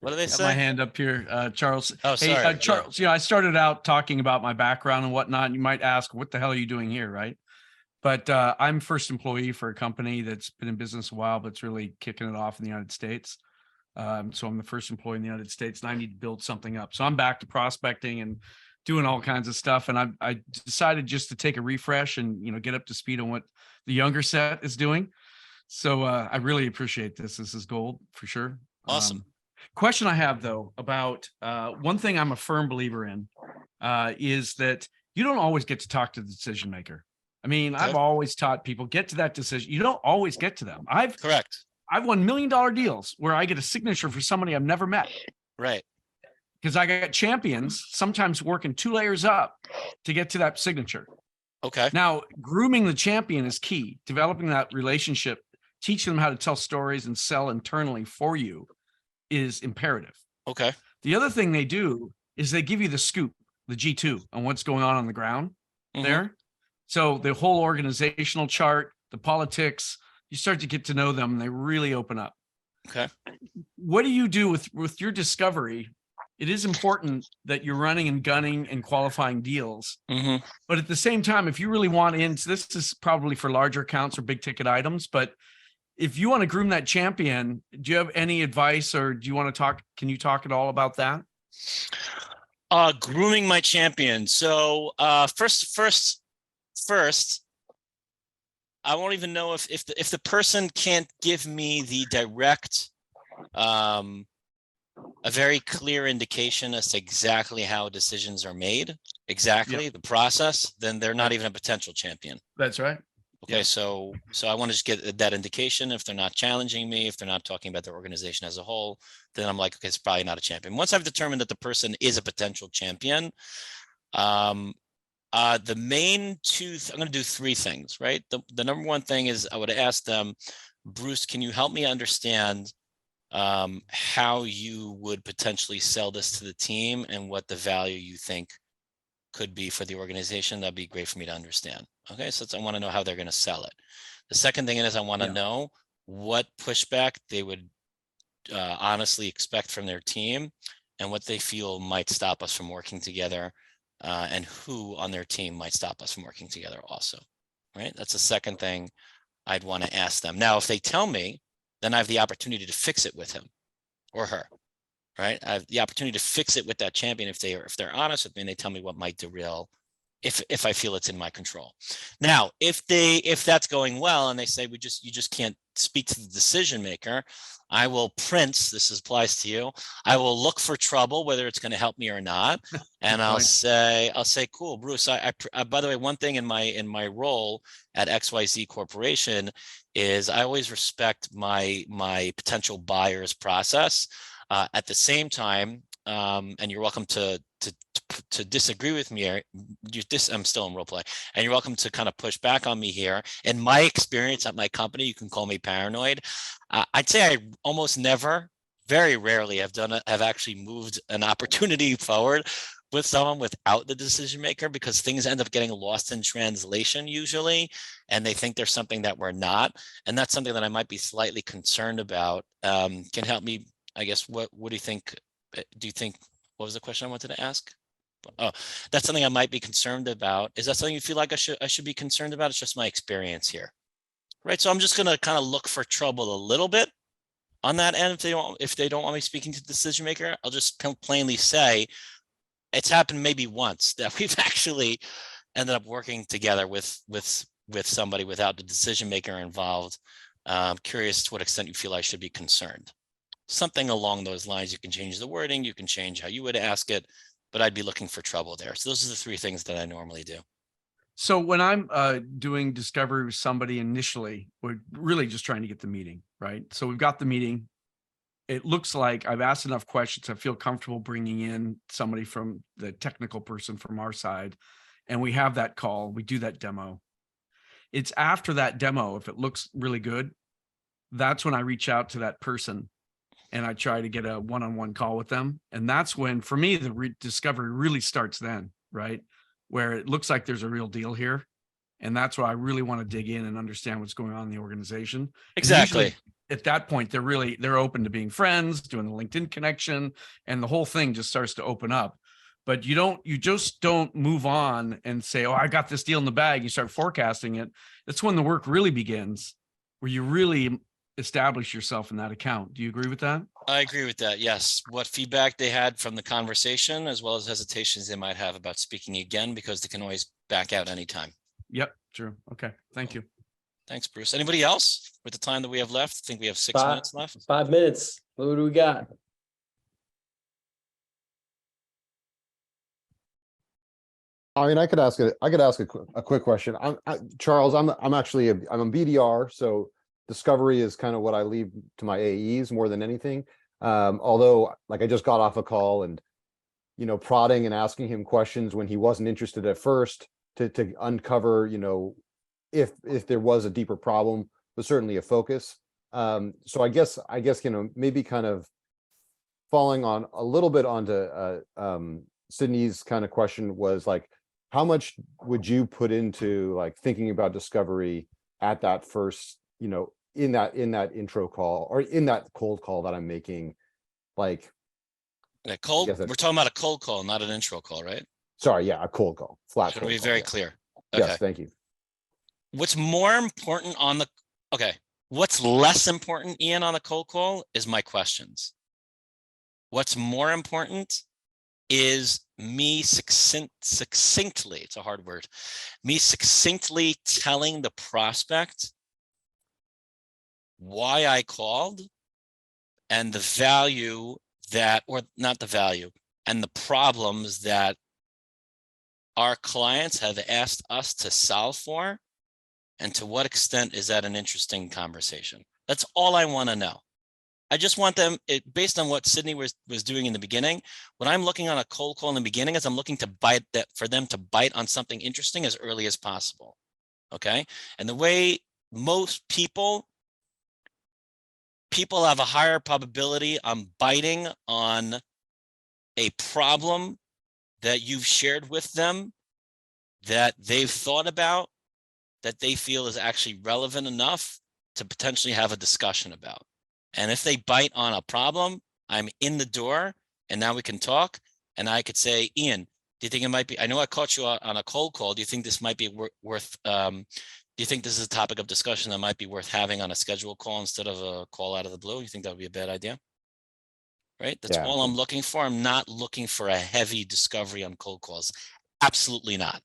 What do they
Got my
say?
hand up here, Charles.
Oh,
Hey,
sorry. Yeah.
Charles, I started out talking about my background and whatnot. You might ask, what the hell are you doing here, right? But I'm first employee for a company that's been in business a while, but it's really kicking it off in the United States. So I'm the first employee in the United States, and I need to build something up. So I'm back to prospecting and doing all kinds of stuff. And I decided just to take a refresh and get up to speed on what the younger set is doing. So I really appreciate this. This is gold for sure.
Awesome.
Question I have though about one thing I'm a firm believer in is that you don't always get to talk to the decision maker. I mean, I've always taught people get to that decision. You don't always get to them.
Correct.
I've won $1 million deals where I get a signature for somebody I've never met.
Right.
Because I got champions sometimes working 2 layers up to get to that signature.
Okay.
Now, grooming the champion is key. Developing that relationship, teaching them how to tell stories and sell internally for you is imperative.
Okay.
The other thing they do is they give you the scoop, the G2 on what's going on the ground there. So the whole organizational chart, the politics, you start to get to know them and they really open up.
Okay.
What do you do with your discovery? It is important that you're running and gunning and qualifying deals. But at the same time, if you really want into this is probably for larger accounts or big ticket items, but if you want to groom that champion, do you have any advice or do you want to talk? Can you talk at all about that?
Grooming my champion. So first, I won't even know if the person can't give me the direct, a very clear indication as to exactly how decisions are made, exactly the process, then they're not even a potential champion.
That's right.
Okay, so I want to just get that indication. If they're not challenging me, if they're not talking about their organization as a whole, then I'm like, okay, it's probably not a champion. Once I've determined that the person is a potential champion, the main I'm going to do 3 things, right? The number one thing is I would ask them, Bruce, can you help me understand how you would potentially sell this to the team and what the value you think could be for the organization? That'd be great for me to understand. Okay, so I want to know how they're going to sell it. The second thing is I want to know what pushback they would honestly expect from their team and what they feel might stop us from working together, and who on their team might stop us from working together also, right? That's the second thing I'd want to ask them. Now, if they tell me, then I have the opportunity to fix it with him or her, right? I have the opportunity to fix it with that champion if they're honest with me and they tell me what might derail, if I feel it's in my control. Now, if that's going well and they say you just can't speak to the decision maker, I will this applies to you. I will look for trouble, whether it's going to help me or not. And I'll say, cool, Bruce, I by the way, one thing in my role at XYZ Corporation is I always respect my potential buyer's process. At the same time, and you're welcome to disagree with me. I'm still in role play, and you're welcome to kind of push back on me here. In my experience at my company, you can call me paranoid. I'd say I almost never, very rarely have actually moved an opportunity forward with someone without the decision maker, because things end up getting lost in translation usually, and they think there's something that we're not, and that's something that I might be slightly concerned about. Can help me, I guess. What do you think? Do you think? What was the question I wanted to ask? Oh, that's something I might be concerned about. Is that something you feel like I should be concerned about? It's just my experience here, right? So I'm just going to kind of look for trouble a little bit on that end. If they don't want me speaking to the decision maker, I'll just plainly say it's happened maybe once that we've actually ended up working together with somebody without the decision maker involved. I'm curious to what extent you feel I should be concerned. Something along those lines. You can change the wording, you can change how you would ask it, but I'd be looking for trouble there. So those are the 3 things that I normally do.
So when I'm doing discovery with somebody initially, we're really just trying to get the meeting, right? So we've got the meeting. It looks like I've asked enough questions. I feel comfortable bringing in somebody from the technical person from our side, and we have that call. We do that demo. It's after that demo, if it looks really good, that's when I reach out to that person and I try to get a one-on-one call with them. And that's when, for me, the discovery really starts then, right? Where it looks like there's a real deal here. And that's where I really want to dig in and understand what's going on in the organization.
Exactly.
at that point, they're open to being friends, doing the LinkedIn connection, and the whole thing just starts to open up. But you just don't move on and say, oh, I got this deal in the bag. You start forecasting it. That's when the work really begins, where you really establish yourself in that account. Do you agree with that?
I agree with that. Yes. What feedback they had from the conversation, as well as hesitations they might have about speaking again, because they can always back out anytime.
Yep, true. Okay, thank you.
Thanks, Bruce. Anybody else with the time that we have left? I think we have 6 minutes left.
5 minutes. What do we got?
I mean, I could ask a quick question. Charles, I'm actually I'm a BDR, so discovery is kind of what I leave to my AEs more than anything. Although, like, I just got off a call and, you know, prodding and asking him questions when he wasn't interested at first to uncover, you know, if there was a deeper problem, was certainly a focus. So I guess, you know, maybe kind of falling on a little bit onto Sydney's kind of question was like, how much would you put into like thinking about discovery at that first, you know, in that intro call or in that cold call that I'm making? Like
we're talking about a cold call, not an intro call, right?
Sorry, yeah, a cold call, flat.
Should be very clear.
Okay.
Yes,
thank you.
What's more important what's less important, Ian, on the cold call is my questions. What's more important is me succinctly, it's a hard word, me succinctly telling the prospect why I called and the value that, or not the value, and the problems that our clients have asked us to solve for, and to what extent is that an interesting conversation. That's all I want to know. I just want them, based on what Sydney was doing in the beginning, when I'm looking on a cold call in the beginning is I'm looking to bite that, for them to bite on something interesting as early as possible. Okay. And the way most people have a higher probability on biting on a problem that you've shared with them, that they've thought about, that they feel is actually relevant enough to potentially have a discussion about. And if they bite on a problem, I'm in the door and now we can talk. And I could say, Ian, do you think it might be, I know I caught you on a cold call. Do you think this might be worth, do you think this is a topic of discussion that might be worth having on a scheduled call instead of a call out of the blue? You think that would be a bad idea? Right? That's all I'm looking for. I'm not looking for a heavy discovery on cold calls. Absolutely not.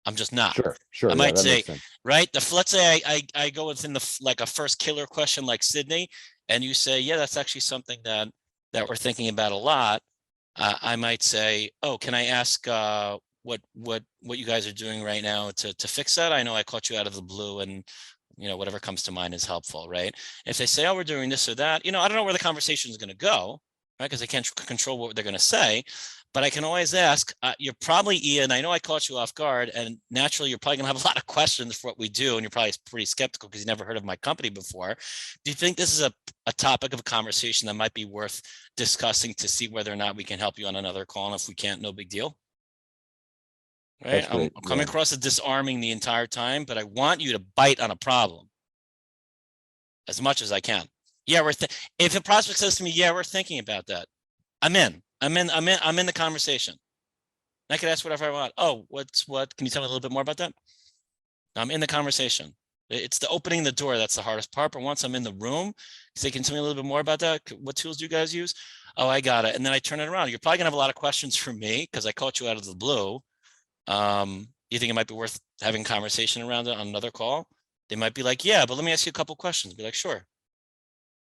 I'm just not.
Sure.
I might say, right? Let's say I go within like a first killer question like Sydney, and you say, yeah, that's actually something that we're thinking about a lot. I might say, oh, can I ask what you guys are doing right now to fix that? I know I caught you out of the blue, and you know, whatever comes to mind is helpful, right? If they say, oh, we're doing this or that, you know, I don't know where the conversation is going to go, right? Because I can't control what they're going to say. But I can always ask, you're probably, Ian, I know I caught you off guard, and naturally you're probably gonna have a lot of questions for what we do, and you're probably pretty skeptical because you never heard of my company before. Do you think this is a topic of a conversation that might be worth discussing to see whether or not we can help you on another call? And if we can't, no big deal. Right? I'm coming across as disarming the entire time, but I want you to bite on a problem as much as I can. Yeah, if a prospect says to me, yeah, we're thinking about that, I'm in the conversation. I could ask whatever I want. Oh, what? Can you tell me a little bit more about that? I'm in the conversation. It's the opening the door that's the hardest part. But once I'm in the room, say, can you tell me a little bit more about that? What tools do you guys use? Oh, I got it. And then I turn it around. You're probably gonna have a lot of questions for me because I caught you out of the blue. You think it might be worth having a conversation around it on another call? They might be like, yeah, but let me ask you a couple questions. Be like, sure.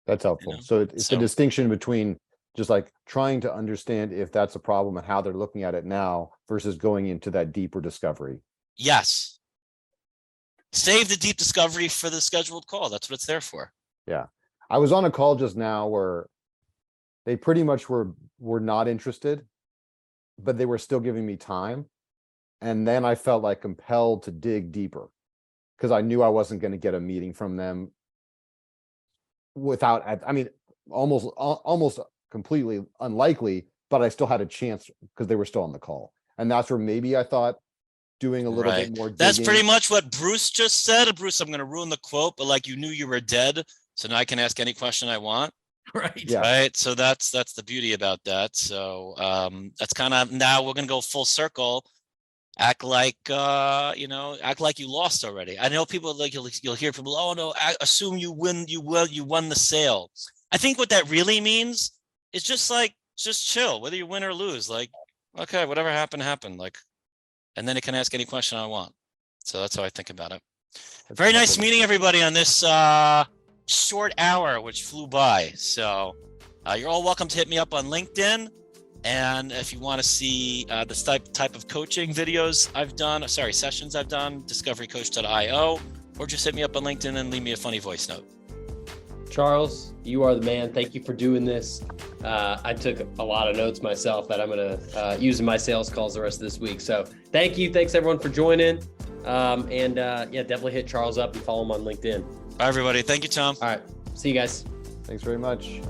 That's helpful. You know? So it's the distinction between just like trying to understand if that's a problem and how they're looking at it now versus going into that deeper discovery.
Yes. Save the deep discovery for the scheduled call. That's what it's there for.
Yeah. I was on a call just now where they pretty much were not interested, but they were still giving me time. And then I felt like compelled to dig deeper because I knew I wasn't going to get a meeting from them without, I mean, almost completely unlikely, but I still had a chance because they were still on the call. And that's where maybe I thought doing a little bit more digging.
That's pretty much what Bruce just said. Bruce, I'm going to ruin the quote, but like you knew you were dead, So now I can ask any question I want.
Right.
Yeah.
Right. So that's the beauty about that. So that's kind of, now we're gonna go full circle. Act like act like you lost already. I know people like you'll hear people, oh no, assume you won the sale. I think what that really means is just chill, whether you win or lose. Like, okay, whatever happened, like, and then I can ask any question I want. So that's how I think about it. Very nice meeting everybody on this short hour, which flew by. So you're all welcome to hit me up on LinkedIn. And if you want to see the type of coaching videos I've done, sessions I've done, discoverycoach.io, or just hit me up on LinkedIn and leave me a funny voice note.
Charles, you are the man. Thank you for doing this. I took a lot of notes myself that I'm going to use in my sales calls the rest of this week. So thank you. Thanks everyone for joining. Definitely hit Charles up and follow him on LinkedIn.
Bye, everybody. Thank you, Tom.
All right. See you guys.
Thanks very much.